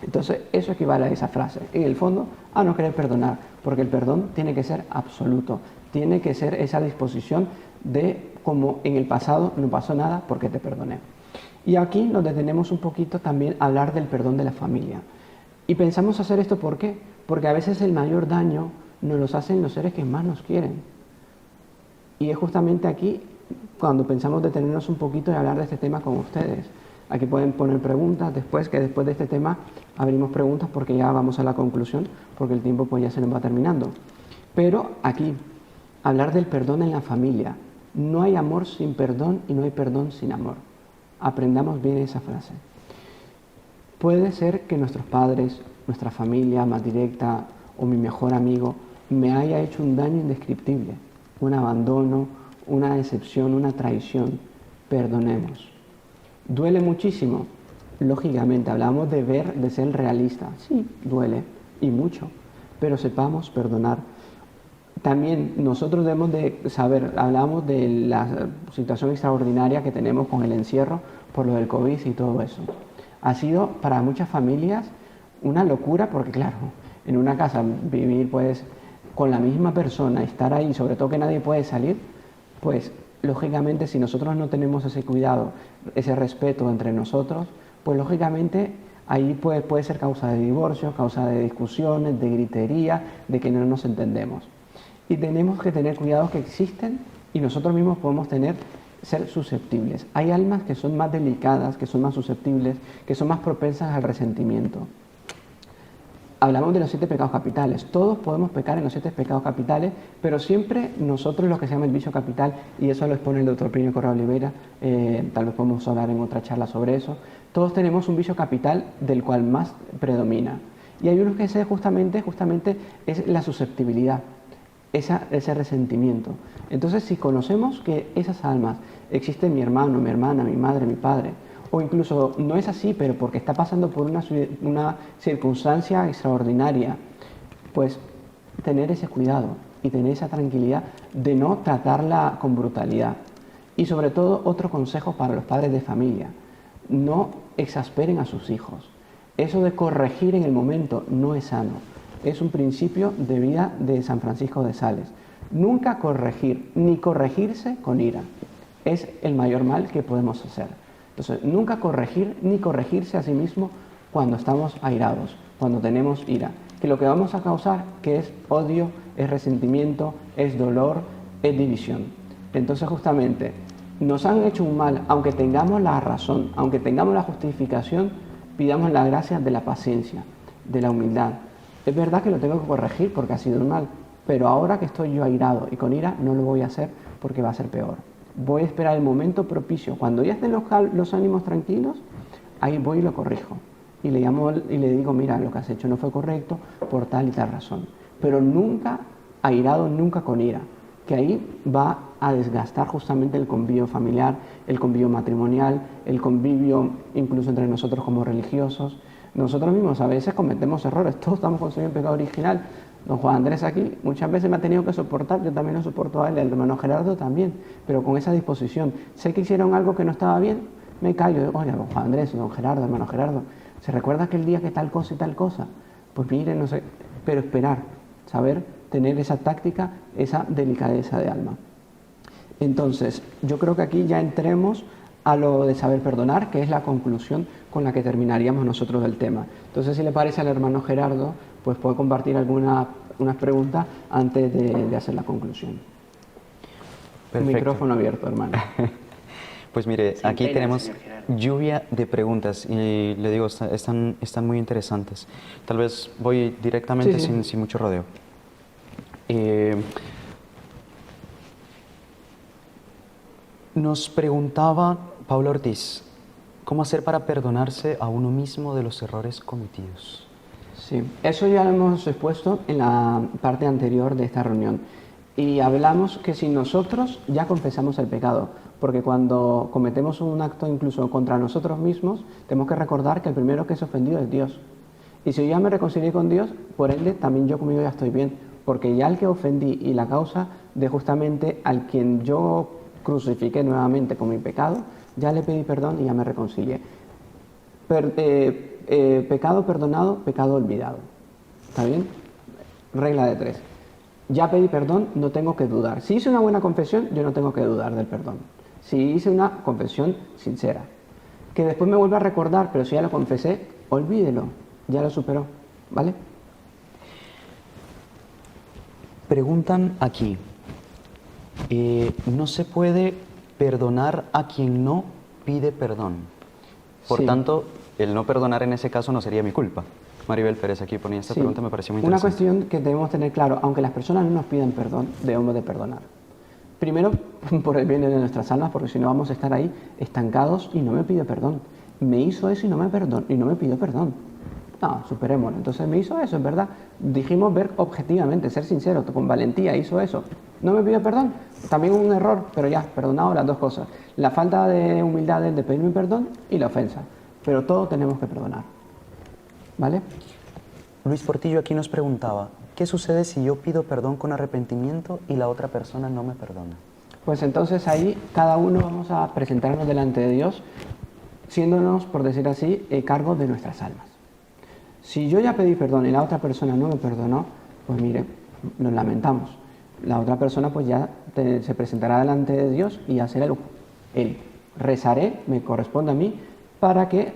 Entonces, eso equivale a esa frase, en el fondo, a no querer perdonar, porque el perdón tiene que ser absoluto, tiene que ser esa disposición de como en el pasado no pasó nada porque te perdoné. Y aquí nos detenemos un poquito también a hablar del perdón de la familia. Y pensamos hacer esto, ¿por qué? Porque a veces el mayor daño nos los hacen los seres que más nos quieren. Y es justamente aquí cuando pensamos detenernos un poquito y hablar de este tema con ustedes. Aquí pueden poner preguntas después, que después de este tema abrimos preguntas porque ya vamos a la conclusión, porque el tiempo pues ya se nos va terminando. Pero aquí, hablar del perdón en la familia. No hay amor sin perdón y no hay perdón sin amor. Aprendamos bien esa frase. Puede ser que nuestros padres, nuestra familia más directa o mi mejor amigo me haya hecho un daño indescriptible, un abandono, una decepción, una traición. Perdonemos. ¿Duele muchísimo? Lógicamente, hablamos de ver, de ser realistas. Sí, duele y mucho, pero sepamos perdonar. También nosotros debemos de saber, hablamos de la situación extraordinaria que tenemos con el encierro por lo del COVID y todo eso. Ha sido para muchas familias una locura porque claro, en una casa vivir pues con la misma persona, estar ahí, sobre todo que nadie puede salir, pues lógicamente si nosotros no tenemos ese cuidado, ese respeto entre nosotros, pues lógicamente ahí puede ser causa de divorcio, causa de discusiones, de gritería, de que no nos entendemos. Y tenemos que tener cuidado que existen y nosotros mismos podemos ser susceptibles. Hay almas que son más delicadas, que son más susceptibles, que son más propensas al resentimiento. Hablamos de los 7 pecados capitales. Todos podemos pecar en los 7 pecados capitales, pero siempre nosotros lo que se llama el vicio capital, y eso lo expone el doctor Plinio Correa Olivera, tal vez podemos hablar en otra charla sobre eso. Todos tenemos un vicio capital del cual más predomina. Y hay unos que es justamente es la susceptibilidad. Ese resentimiento. Entonces, si conocemos que esas almas existen mi hermano, mi hermana, mi madre, mi padre, o incluso no es así, pero porque está pasando por una circunstancia extraordinaria, pues tener ese cuidado y tener esa tranquilidad de no tratarla con brutalidad. Y sobre todo, otro consejo para los padres de familia, no exasperen a sus hijos. Eso de corregir en el momento no es sano. Es un principio de vida de San Francisco de Sales. Nunca corregir, ni corregirse con ira. Es el mayor mal que podemos hacer. Entonces, nunca corregir, ni corregirse a sí mismo cuando estamos airados, cuando tenemos ira. Que lo que vamos a causar, que es odio, es resentimiento, es dolor, es división. Entonces, justamente, nos han hecho un mal, aunque tengamos la razón, aunque tengamos la justificación, pidamos la gracia de la paciencia, de la humildad. Es verdad que lo tengo que corregir porque ha sido un mal, pero ahora que estoy yo airado y con ira no lo voy a hacer porque va a ser peor. Voy a esperar el momento propicio. Cuando ya estén los ánimos tranquilos, ahí voy y lo corrijo. Y le llamo y le digo, mira, lo que has hecho no fue correcto por tal y tal razón. Pero nunca airado, nunca con ira, que ahí va a desgastar justamente el convivio familiar, el convivio matrimonial, el convivio incluso entre nosotros como religiosos. Nosotros mismos a veces cometemos errores, todos estamos consumiendo pecado original. Don Juan Andrés aquí muchas veces me ha tenido que soportar, yo también lo soporto a él, el hermano Gerardo también, pero con esa disposición. Sé que hicieron algo que no estaba bien, me callo, oye, don Juan Andrés, don Gerardo, hermano Gerardo, ¿se recuerda aquel día que tal cosa y tal cosa? Pues miren, no sé, pero esperar, saber tener esa táctica, esa delicadeza de alma. Entonces, yo creo que aquí ya entremos a lo de saber perdonar, que es la conclusión con la que terminaríamos nosotros del tema. Entonces, si le parece al hermano Gerardo, pues puede compartir unas preguntas antes de hacer la conclusión. Perfecto. Micrófono abierto, hermano. Pues mire, Sin aquí pena, tenemos señor Gerardo. lluvia de preguntas y le digo, están muy interesantes. Tal vez voy directamente Sí, sí. sin mucho rodeo. Eh, Nos preguntaba Pablo Ortiz, ¿cómo hacer para perdonarse a uno mismo de los errores cometidos? Sí, eso ya lo hemos expuesto en la parte anterior de esta reunión. Y hablamos que si nosotros ya confesamos el pecado, porque cuando cometemos un acto incluso contra nosotros mismos, tenemos que recordar que el primero que es ofendido es Dios. Y si yo ya me reconcilié con Dios, por ende también yo conmigo ya estoy bien, porque ya el que ofendí y la causa de justamente al quien yo crucifiqué nuevamente con mi pecado, ya le pedí perdón y ya me reconcilié. Pecado perdonado, pecado olvidado. ¿Está bien? Regla de 3. Ya pedí perdón, no tengo que dudar. Si hice una buena confesión, yo no tengo que dudar del perdón. Si hice una confesión sincera. Que después me vuelva a recordar, pero si ya lo confesé, olvídelo. Ya lo superó. ¿Vale? Preguntan aquí, ¿no se puede perdonar a quien no pide perdón? Por Sí. tanto, el no perdonar en ese caso no sería mi culpa. Maribel Pérez aquí ponía esta Sí. pregunta, me pareció muy Una interesante. cuestión que debemos tener claro, aunque las personas no nos pidan perdón, debemos de perdonar. Primero, por el bien de nuestras almas, porque si no vamos a estar ahí estancados y no me pide perdón. Me hizo eso y no me pidió perdón. No, superémoslo. Entonces me hizo eso, es verdad. Dijimos ver objetivamente, ser sincero, con valentía hizo eso. No me pidió perdón. También un error, pero ya, perdonado las dos cosas. La falta de humildad de pedirme perdón y la ofensa. Pero todo tenemos que perdonar. ¿Vale? Luis Portillo aquí nos preguntaba, ¿qué sucede si yo pido perdón con arrepentimiento y la otra persona no me perdona? Pues entonces ahí cada uno vamos a presentarnos delante de Dios, siéndonos, por decir así, cargo de nuestras almas. Si yo ya pedí perdón y la otra persona no me perdonó, pues mire, nos lamentamos. La otra persona pues ya se presentará delante de Dios y ya será él. Rezaré, me corresponde a mí, para que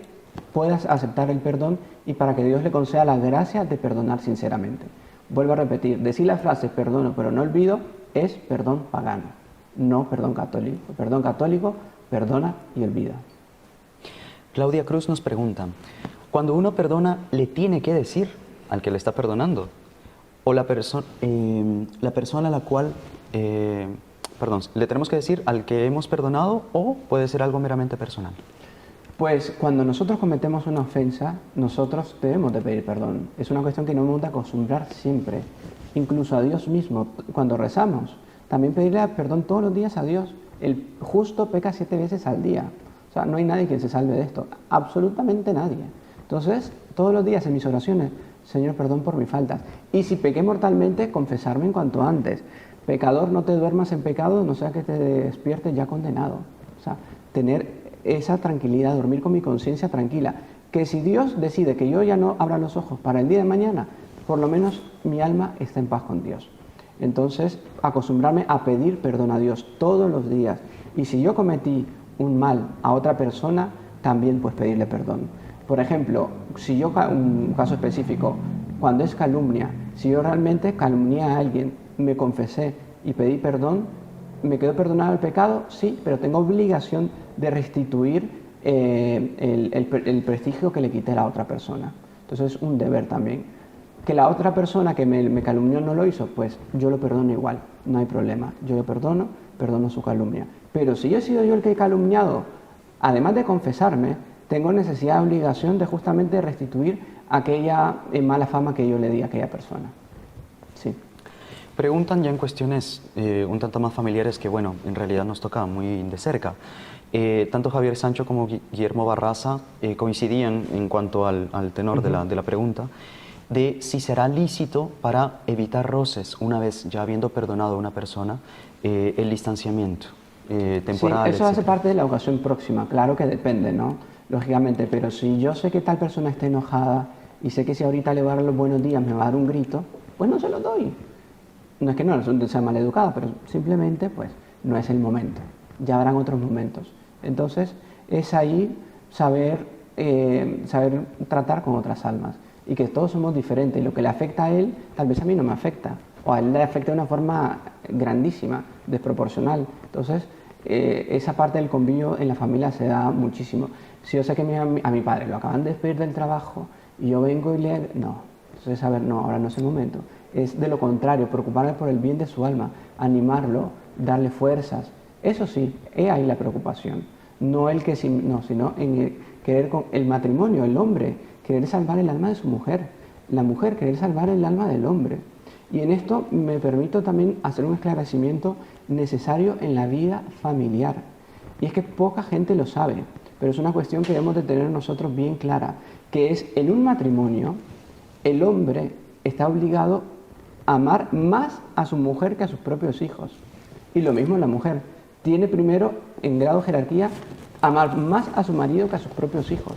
puedas aceptar el perdón y para que Dios le conceda la gracia de perdonar sinceramente. Vuelvo a repetir, decir la frase perdono pero no olvido es perdón pagano, no perdón católico. Perdón católico, perdona y olvida. Claudia Cruz nos pregunta, cuando uno perdona, ¿le tiene que decir al que le está perdonando? ¿O la persona a la cual, le tenemos que decir al que hemos perdonado o puede ser algo meramente personal? Pues cuando nosotros cometemos una ofensa, nosotros debemos de pedir perdón. Es una cuestión que no hemos de acostumbrar siempre, incluso a Dios mismo, cuando rezamos. También pedirle perdón todos los días a Dios. El justo peca 7 veces al día. O sea, no hay nadie que se salve de esto, absolutamente nadie. Entonces, todos los días en mis oraciones, Señor, perdón por mis faltas. Y si pequé mortalmente, confesarme en cuanto antes. Pecador, no te duermas en pecado, no sea que te despiertes ya condenado. O sea, tener esa tranquilidad, dormir con mi conciencia tranquila. Que si Dios decide que yo ya no abra los ojos para el día de mañana, por lo menos mi alma está en paz con Dios. Entonces, acostumbrarme a pedir perdón a Dios todos los días. Y si yo cometí un mal a otra persona, también pues pedirle perdón. Por ejemplo, si yo, un caso específico, cuando es calumnia, si yo realmente calumnié a alguien, me confesé y pedí perdón, ¿me quedó perdonado el pecado? Sí, pero tengo obligación de restituir el prestigio que le quité a la otra persona. Entonces es un deber también. Que la otra persona que me calumnió no lo hizo, pues yo lo perdono igual, no hay problema. Yo lo perdono, perdono su calumnia. Pero si yo he sido yo el que he calumniado, además de confesarme, tengo necesidad, obligación de justamente restituir aquella mala fama que yo le di a aquella persona. Sí. Preguntan ya en cuestiones un tanto más familiares que, bueno, en realidad nos toca muy de cerca. Tanto Javier Sancho como Guillermo Barraza coincidían en cuanto al tenor de la pregunta, de si será lícito para evitar roces una vez ya habiendo perdonado a una persona el distanciamiento temporal. Sí, eso hace etcétera. parte de la ocasión próxima, claro que depende, ¿no? Lógicamente, pero si yo sé que tal persona está enojada y sé que si ahorita le voy a dar los buenos días me va a dar un grito, pues no se los doy. No es que no sea maleducado, pero simplemente pues no es el momento. Ya habrán otros momentos. Entonces es ahí saber tratar con otras almas y que todos somos diferentes y lo que le afecta a él tal vez a mí no me afecta. o a él le afecta de una forma grandísima, desproporcional. Entonces, esa parte del convivio en la familia se da muchísimo. Si yo sé que a mi padre lo acaban de despedir del trabajo y yo vengo y le... No, entonces, a ver, no, ahora no es el momento. Es de lo contrario, preocuparme por el bien de su alma, animarlo, darle fuerzas. Eso sí, es ahí la preocupación. No el que, no, sino en querer con el matrimonio, el hombre, querer salvar el alma de su mujer. La mujer querer salvar el alma del hombre. Y en esto me permito también hacer un esclarecimiento necesario en la vida familiar. Y es que poca gente lo sabe, pero es una cuestión que debemos de tener nosotros bien clara, que es en un matrimonio, el hombre está obligado a amar más a su mujer que a sus propios hijos. Y lo mismo la mujer. Tiene primero, en grado de jerarquía, amar más a su marido que a sus propios hijos.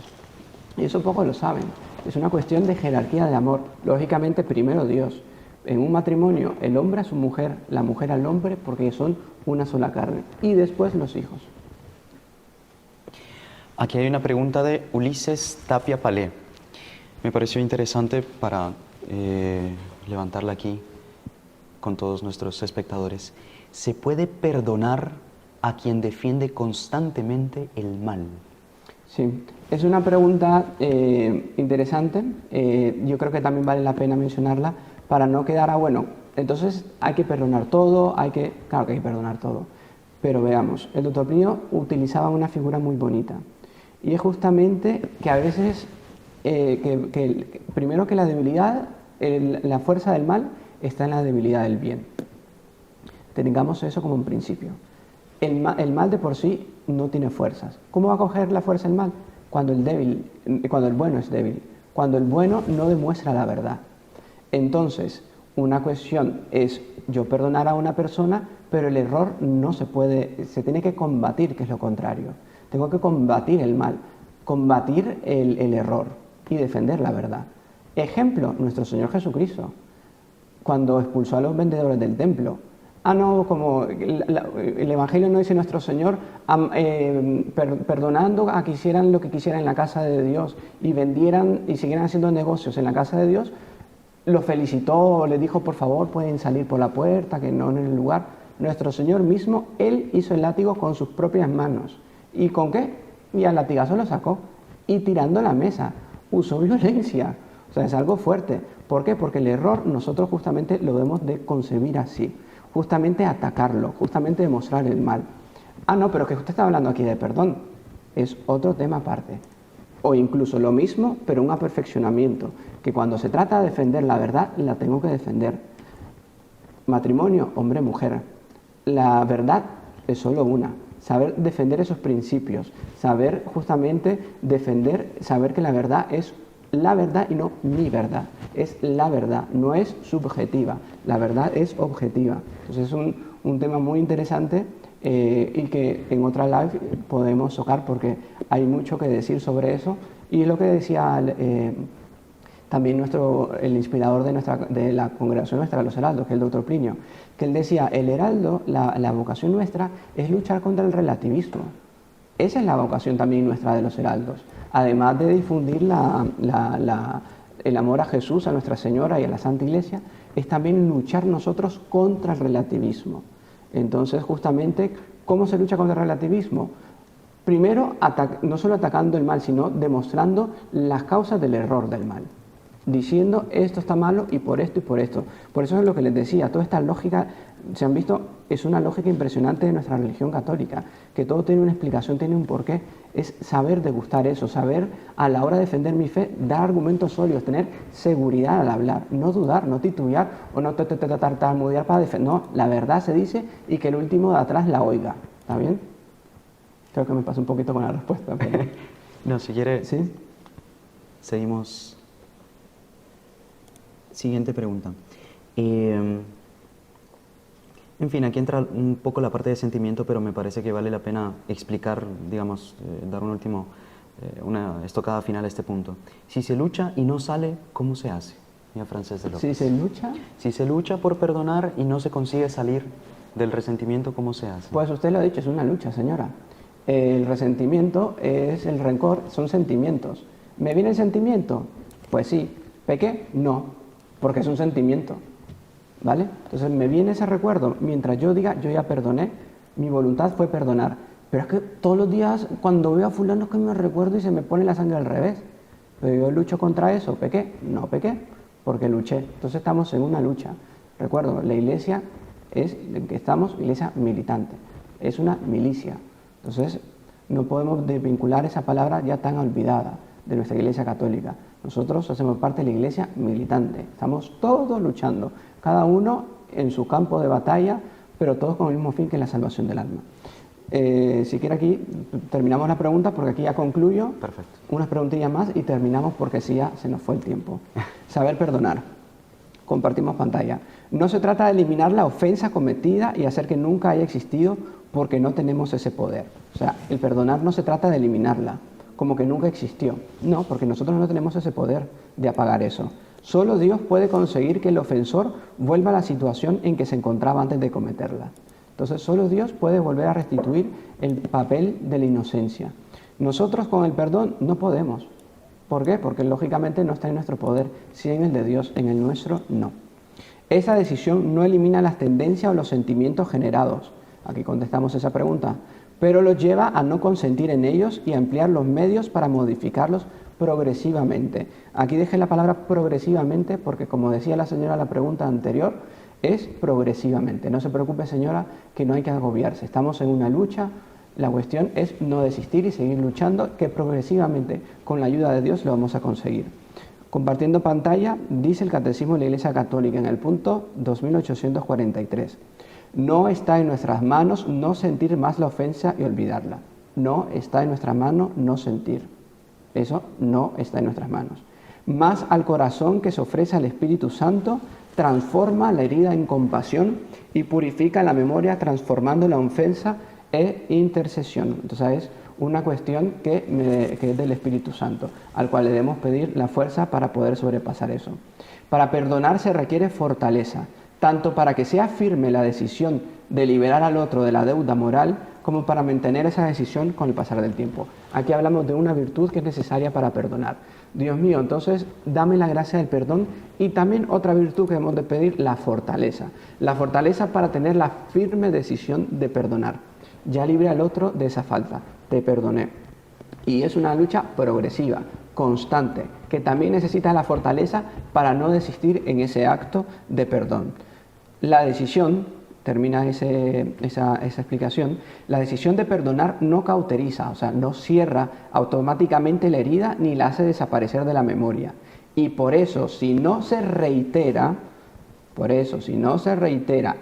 Y eso pocos lo saben. Es una cuestión de jerarquía de amor. Lógicamente, primero Dios. En un matrimonio, el hombre a su mujer, la mujer al hombre, porque son una sola carne. Y después los hijos. Aquí hay una pregunta de Ulises Tapia Palé. Me pareció interesante para levantarla aquí con todos nuestros espectadores. ¿Se puede perdonar a quien defiende constantemente el mal? Sí, es una pregunta interesante. Yo creo que también vale la pena mencionarla para no quedar a, bueno, entonces hay que perdonar todo, claro que hay que perdonar todo. Pero veamos, el doctor Plinio utilizaba una figura muy bonita. Y es justamente que a veces, primero que la debilidad, la fuerza del mal está en la debilidad del bien. Tengamos eso como un principio. El mal de por sí no tiene fuerzas. ¿Cómo va a coger la fuerza el mal? Cuando el bueno es débil, cuando el bueno no demuestra la verdad. Entonces, una cuestión es yo perdonar a una persona, pero el error no se puede, se tiene que combatir, que es lo contrario. Tengo que combatir el mal, combatir el error y defender la verdad. Ejemplo, nuestro Señor Jesucristo, cuando expulsó a los vendedores del templo. No, como el Evangelio no dice nuestro Señor, perdonando a que hicieran lo que quisieran en la casa de Dios y vendieran y siguieran haciendo negocios en la casa de Dios, lo felicitó, le dijo, por favor, pueden salir por la puerta, que no en el lugar. Nuestro Señor mismo, Él hizo el látigo con sus propias manos. ¿Y con qué? Y al latigazo lo sacó. Y tirando la mesa, usó violencia. O sea, es algo fuerte. ¿Por qué? Porque el error nosotros justamente lo debemos de concebir así. Justamente atacarlo, justamente demostrar el mal. No, pero que usted está hablando aquí de perdón. Es otro tema aparte. O incluso lo mismo, pero un aperfeccionamiento. Que cuando se trata de defender la verdad, la tengo que defender. Matrimonio, hombre-mujer. La verdad es solo una. Saber defender esos principios. Saber justamente defender, saber que la verdad es la verdad y no mi verdad. Es la verdad, no es subjetiva. La verdad es objetiva. Entonces es un tema muy interesante y que en otra live podemos tocar porque hay mucho que decir sobre eso. Y lo que decía también el inspirador de la congregación nuestra, los heraldos, que es el doctor Plinio, que él decía, el heraldo, la vocación nuestra es luchar contra el relativismo. Esa es la vocación también nuestra de los heraldos. Además de difundir el amor a Jesús, a Nuestra Señora y a la Santa Iglesia, es también luchar nosotros contra el relativismo. Entonces, justamente, ¿cómo se lucha contra el relativismo? Primero, no solo atacando el mal, sino demostrando las causas del error del mal. Diciendo, esto está malo y por esto y por esto. Por eso es lo que les decía, toda esta lógica, se han visto, es una lógica impresionante de nuestra religión católica, que todo tiene una explicación, tiene un porqué. Es saber degustar eso, saber a la hora de defender mi fe, dar argumentos sólidos, tener seguridad al hablar, no dudar, no titubear o no tartamudear para defender. No, la verdad se dice y que el último de atrás la oiga. ¿Está bien? Creo que me pasó un poquito con la respuesta. Pero... No, si quiere, ¿sí? Seguimos. Siguiente pregunta. En fin, aquí entra un poco la parte de sentimiento, pero me parece que vale la pena explicar, digamos, dar una estocada final a este punto. Si se lucha y no sale, ¿cómo se hace? Mira, Francés de López. Si se lucha... Si se lucha por perdonar y no se consigue salir del resentimiento, ¿cómo se hace? Pues usted lo ha dicho, es una lucha, señora. El resentimiento es el rencor, son sentimientos. ¿Me viene el sentimiento? Pues sí. ¿Pequé? No, porque es un sentimiento. ¿vale? Entonces me viene ese recuerdo, mientras yo diga, yo ya perdoné, mi voluntad fue perdonar. Pero es que todos los días cuando veo a fulano es que me recuerdo y se me pone la sangre al revés. Pero yo lucho contra eso, ¿pequé? No pequé, porque luché. Entonces estamos en una lucha. Recuerdo, la iglesia estamos iglesia militante, es una milicia. Entonces no podemos desvincular esa palabra ya tan olvidada de nuestra iglesia católica. Nosotros hacemos parte de la iglesia militante, estamos todos luchando, cada uno en su campo de batalla, pero todos con el mismo fin, que es la salvación del alma. Si quiere aquí terminamos la pregunta, porque aquí ya concluyo. Perfecto. Unas preguntillas más y terminamos, porque si ya se nos fue el tiempo. Saber perdonar. Compartimos pantalla. No se trata de eliminar la ofensa cometida y hacer que nunca haya existido, porque no tenemos ese poder. O sea, el perdonar no se trata de eliminarla, como que nunca existió. No, porque nosotros no tenemos ese poder de apagar eso. Solo Dios puede conseguir que el ofensor vuelva a la situación en que se encontraba antes de cometerla. Entonces, solo Dios puede volver a restituir el papel de la inocencia. Nosotros con el perdón no podemos. ¿Por qué? Porque lógicamente no está en nuestro poder, sí en el de Dios, en el nuestro no. Esa decisión no elimina las tendencias o los sentimientos generados. Aquí contestamos esa pregunta. Pero los lleva a no consentir en ellos y a ampliar los medios para modificarlos progresivamente. Aquí dejé la palabra progresivamente porque, como decía la señora en la pregunta anterior, es progresivamente. No se preocupe, señora, que no hay que agobiarse. Estamos en una lucha. La cuestión es no desistir y seguir luchando, que progresivamente, con la ayuda de Dios, lo vamos a conseguir. Compartiendo pantalla, dice el Catecismo de la Iglesia Católica en el punto 2843. No está en nuestras manos no sentir más la ofensa y olvidarla. No está en nuestras manos no sentir. Eso no está en nuestras manos. Más al corazón que se ofrece al Espíritu Santo, transforma la herida en compasión y purifica la memoria, transformando la ofensa en intercesión. Entonces es una cuestión que es del Espíritu Santo, al cual le debemos pedir la fuerza para poder sobrepasar eso. Para perdonar se requiere fortaleza, tanto para que sea firme la decisión de liberar al otro de la deuda moral, como para mantener esa decisión con el pasar del tiempo. Aquí hablamos de una virtud que es necesaria para perdonar. Dios mío, entonces dame la gracia del perdón, y también otra virtud que debemos de pedir, la fortaleza. La fortaleza para tener la firme decisión de perdonar. Ya libre al otro de esa falta, te perdoné. Y es una lucha progresiva, constante, que también necesita la fortaleza para no desistir en ese acto de perdón. La decisión, termina esa explicación, la decisión de perdonar no cauteriza, o sea, no cierra automáticamente la herida ni la hace desaparecer de la memoria. Y por eso, si no se reitera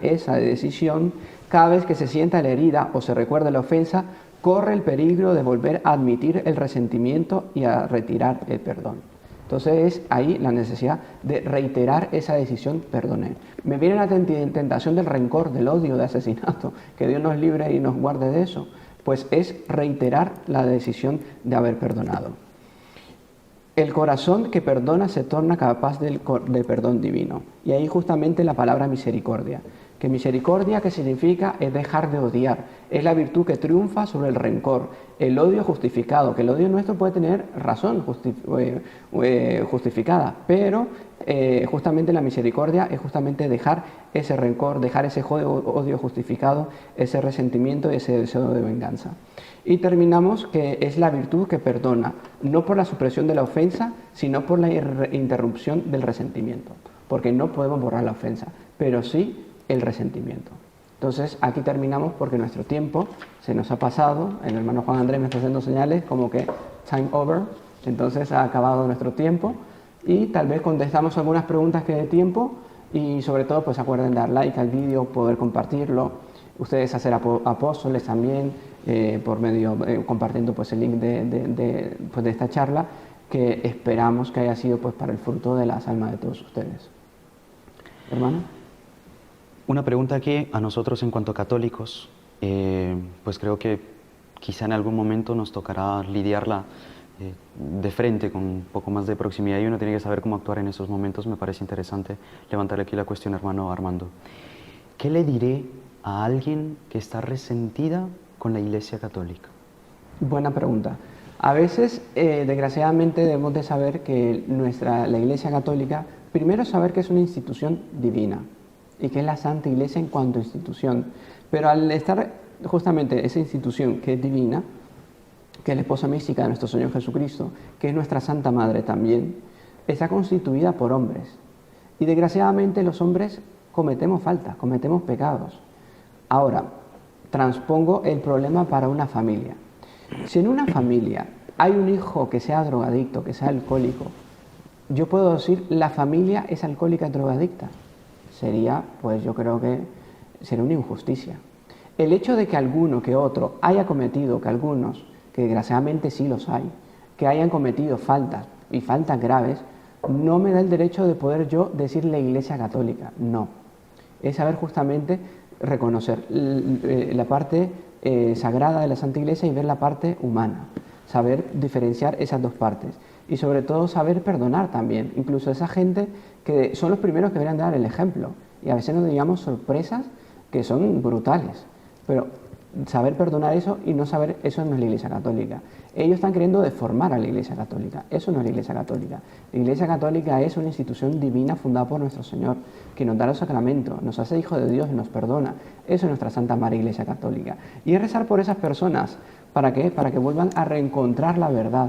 esa decisión, cada vez que se sienta la herida o se recuerda la ofensa, corre el peligro de volver a admitir el resentimiento y a retirar el perdón. Entonces es ahí la necesidad de reiterar esa decisión, perdoné. Me viene la tentación del rencor, del odio, de asesinato, que Dios nos libre y nos guarde de eso. Pues es reiterar la decisión de haber perdonado. El corazón que perdona se torna capaz del perdón divino. Y ahí justamente la palabra misericordia. Que misericordia, ¿qué significa? Es dejar de odiar. Es la virtud que triunfa sobre el rencor. El odio justificado, que el odio nuestro puede tener razón justificada, pero justamente la misericordia es justamente dejar ese rencor, dejar ese odio justificado, ese resentimiento y ese deseo de venganza. Y terminamos que es la virtud que perdona, no por la supresión de la ofensa, sino por la interrupción del resentimiento. Porque no podemos borrar la ofensa, pero sí el resentimiento. Entonces aquí terminamos porque nuestro tiempo se nos ha pasado. El hermano Juan Andrés me está haciendo señales como que time over, entonces ha acabado nuestro tiempo, y tal vez contestamos algunas preguntas que dé tiempo, y sobre todo pues acuerden dar like al vídeo, poder compartirlo, ustedes hacer apóstoles también por medio, compartiendo pues el link de esta charla, que esperamos que haya sido pues para el fruto de las almas de todos ustedes. Hermano. Una pregunta aquí a nosotros en cuanto a católicos, pues creo que quizá en algún momento nos tocará lidiarla de frente, con un poco más de proximidad, y uno tiene que saber cómo actuar en esos momentos. Me parece interesante levantar aquí la cuestión, hermano Armando. ¿Qué le diré a alguien que está resentida con la Iglesia Católica? Buena pregunta. A veces, desgraciadamente, debemos de saber que la Iglesia Católica, primero saber que es una institución divina. y que es la Santa Iglesia en cuanto a institución. Pero al estar justamente esa institución que es divina, que es la esposa mística de nuestro Señor Jesucristo, que es nuestra Santa Madre también, está constituida por hombres. Y desgraciadamente los hombres cometemos faltas, cometemos pecados. Ahora, transpongo el problema para una familia. Si en una familia hay un hijo que sea drogadicto, que sea alcohólico, yo puedo decir, la familia es alcohólica y drogadicta. Sería, pues yo creo que sería una injusticia. El hecho de que alguno que otro haya cometido, que algunos, que desgraciadamente sí los hay, que hayan cometido faltas y faltas graves, no me da el derecho de poder yo decir la Iglesia Católica, no. Es saber justamente reconocer la parte sagrada de la Santa Iglesia y ver la parte humana, saber diferenciar esas dos partes y sobre todo saber perdonar también, incluso esa gente que son los primeros que deberían dar el ejemplo y a veces nos digamos sorpresas que son brutales, pero saber perdonar eso y no saber, eso no es la Iglesia Católica. Ellos están queriendo deformar a la Iglesia Católica, eso no es la Iglesia Católica. La Iglesia Católica es una institución divina fundada por nuestro Señor, que nos da los sacramentos, nos hace hijos de Dios y nos perdona. Eso es nuestra Santa Madre Iglesia Católica. Y es rezar por esas personas, ¿para qué? Para que vuelvan a reencontrar la verdad.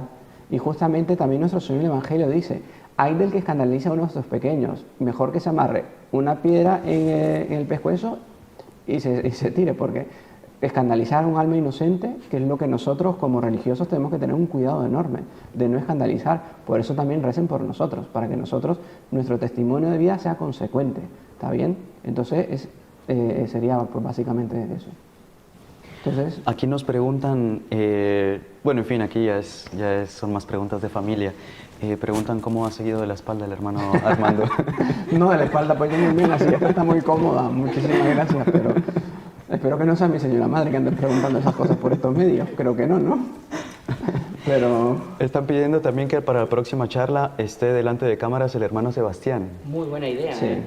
Y justamente también nuestro Señor en el Evangelio dice, hay del que escandaliza a uno de nuestros pequeños, mejor que se amarre una piedra en el pescuezo y se tire, porque escandalizar a un alma inocente, que es lo que nosotros como religiosos tenemos que tener un cuidado enorme de no escandalizar. Por eso también recen por nosotros, para que nosotros, nuestro testimonio de vida sea consecuente. ¿Está bien? Entonces sería pues, básicamente eso. Entonces, aquí nos preguntan, bueno, en fin, aquí son más preguntas de familia. Preguntan cómo ha seguido de la espalda el hermano Armando. No, de la espalda, pues yo muy bien, así que está muy cómoda. Muchísimas gracias, pero espero que no sea mi señora madre que ande preguntando esas cosas por estos medios. Creo que no, ¿no? Pero están pidiendo también que para la próxima charla esté delante de cámaras el hermano Sebastián. Muy buena idea. sí.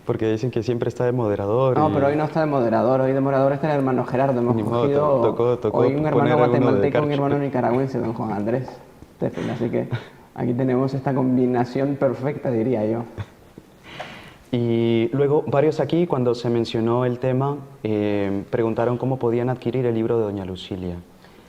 Porque dicen que siempre está de moderador. No, pero hoy no está de moderador, hoy de moderador está el hermano Gerardo. Hemos Ni modo, cogido tocó hoy un poner hermano a uno de guatemalteco y un Carchi. hermano nicaragüense, don Juan Andrés. Así que aquí tenemos esta combinación perfecta, diría yo. Y luego varios aquí, cuando se mencionó el tema, preguntaron cómo podían adquirir el libro de Doña Lucilia.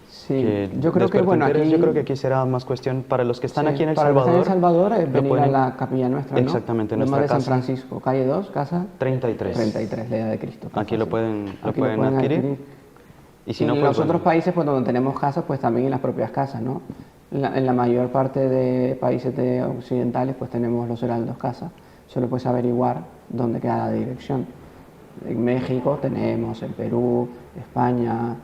Sí, yo creo que bueno, aquí yo creo que aquí será más cuestión para los que están sí, aquí en El para Salvador. los que están en El Salvador es lo venir a pueden- la capilla nuestra, ¿no? Exactamente, Loma nuestra de San casa. Francisco, calle 2, casa 33. 33, la edad de Cristo. Aquí lo Sí. pueden, lo Aquí pueden adquirir. Y si y no, en pues los bueno. otros países, pues donde tenemos casas, pues también en las propias casas, ¿no? En la mayor parte de países occidentales, pues tenemos los heraldos casas. Solo puedes averiguar dónde queda la dirección. En México tenemos, en Perú, España,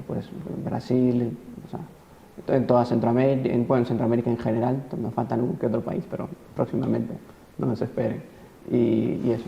pues Brasil, o sea, en toda Centroamérica, en Centroamérica en general, nos falta algún que otro país, pero próximamente, no se esperen. Y eso.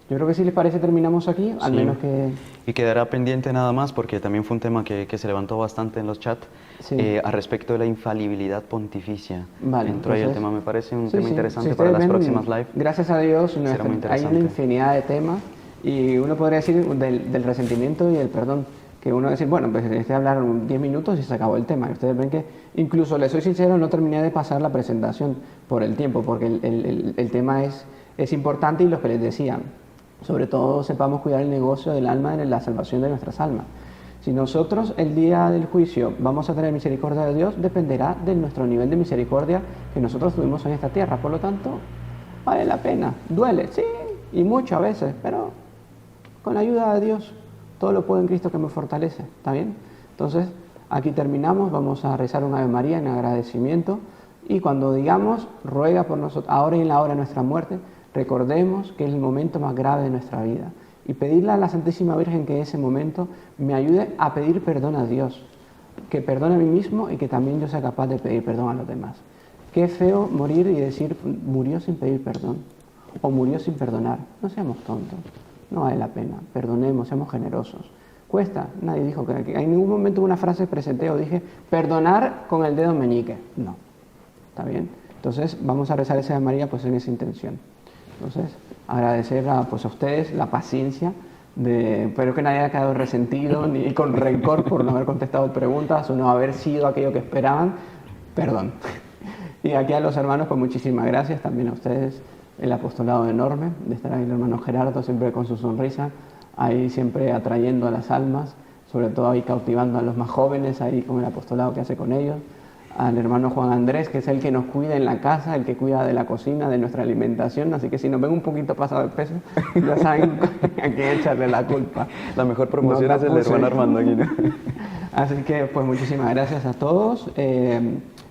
Yo creo que si les parece terminamos aquí, al Sí. menos que... Y quedará pendiente nada más, porque también fue un tema que se levantó bastante en los chats, Sí. a respecto de la infalibilidad pontificia. Vale, Entró ahí el entonces- tema, me parece un Sí, tema sí. interesante Si para ustedes las ven, próximas live. Gracias a Dios, Será muy hay una interesante. infinidad de temas y uno podría decir del resentimiento y el perdón, que uno decir, bueno, pues este hablar 10 minutos y se acabó el tema. Y ustedes ven que, incluso les soy sincero, no terminé de pasar la presentación por el tiempo, porque el tema es importante y lo que les decía, sobre todo sepamos cuidar el negocio del alma en la salvación de nuestras almas. Si nosotros el día del juicio vamos a tener misericordia de Dios, dependerá de nuestro nivel de misericordia que nosotros tuvimos en esta tierra. Por lo tanto, vale la pena. Duele, sí, y mucho a veces, pero con la ayuda de Dios, todo lo puedo en Cristo que me fortalece. ¿Está bien? Entonces, aquí terminamos. Vamos a rezar un Ave María en agradecimiento. Y cuando digamos, ruega por nosotros, ahora y en la hora de nuestra muerte, recordemos que es el momento más grave de nuestra vida. Y pedirle a la Santísima Virgen que en ese momento me ayude a pedir perdón a Dios, que perdone a mí mismo y que también yo sea capaz de pedir perdón a los demás. Qué feo morir y decir, murió sin pedir perdón, o murió sin perdonar. No seamos tontos, no vale la pena, perdonemos, seamos generosos. Cuesta, nadie dijo que en ningún momento hubo una frase presenté o dije, perdonar con el dedo meñique. No, ¿está bien? Entonces vamos a rezar esa Ave María pues en esa intención. Entonces, agradecer pues, a ustedes la paciencia, espero que nadie haya quedado resentido ni con rencor por no haber contestado preguntas o no haber sido aquello que esperaban, perdón. Y aquí a los hermanos, pues muchísimas gracias, también a ustedes el apostolado enorme de estar ahí el hermano Gerardo, siempre con su sonrisa, ahí siempre atrayendo a las almas, sobre todo ahí cautivando a los más jóvenes, ahí con el apostolado que hace con ellos. Al hermano Juan Andrés, que es el que nos cuida en la casa, el que cuida de la cocina, de nuestra alimentación, así que si nos ven un poquito pasado de peso, ya saben a quién echarle la culpa. La mejor promoción es el hermano Armando aquí, ¿no? Así que pues muchísimas gracias a todos,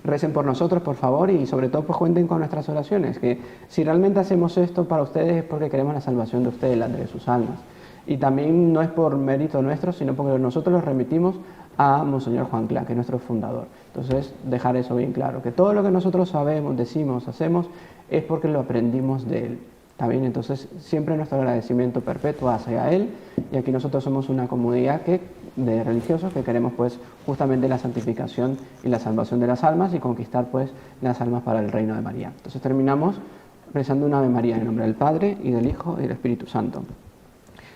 recen por nosotros por favor y sobre todo pues cuenten con nuestras oraciones, que si realmente hacemos esto para ustedes es porque queremos la salvación de ustedes, la de sus almas. Y también no es por mérito nuestro, sino porque nosotros los remitimos a Monseñor Juan Clá, que es nuestro fundador. Entonces, dejar eso bien claro, que todo lo que nosotros sabemos, decimos, hacemos, es porque lo aprendimos de él. ¿Está bien? Entonces, siempre nuestro agradecimiento perpetuo hacia él, y aquí nosotros somos una comunidad de religiosos que queremos pues justamente la santificación y la salvación de las almas y conquistar pues las almas para el reino de María. Entonces terminamos rezando una Ave María en el nombre del Padre y del Hijo y del Espíritu Santo.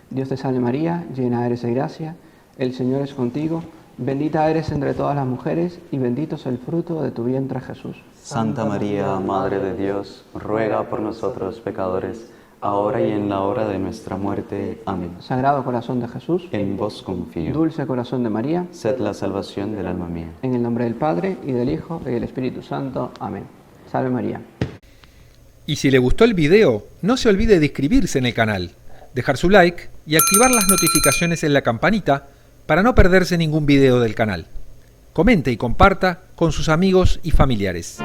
Dios te salve María, llena eres de gracia, el Señor es contigo, bendita eres entre todas las mujeres y bendito es el fruto de tu vientre Jesús. Santa María, Madre de Dios, ruega por nosotros pecadores, ahora y en la hora de nuestra muerte. Amén. Sagrado corazón de Jesús, En vos confío. dulce corazón de María, Sed la salvación del alma mía. en el nombre del Padre y del Hijo y del Espíritu Santo. Amén. Salve María. Y si le gustó el video, no se olvide de inscribirse en el canal, dejar su like y activar las notificaciones en la campanita para no perderse ningún video del canal. Comente y comparta con sus amigos y familiares.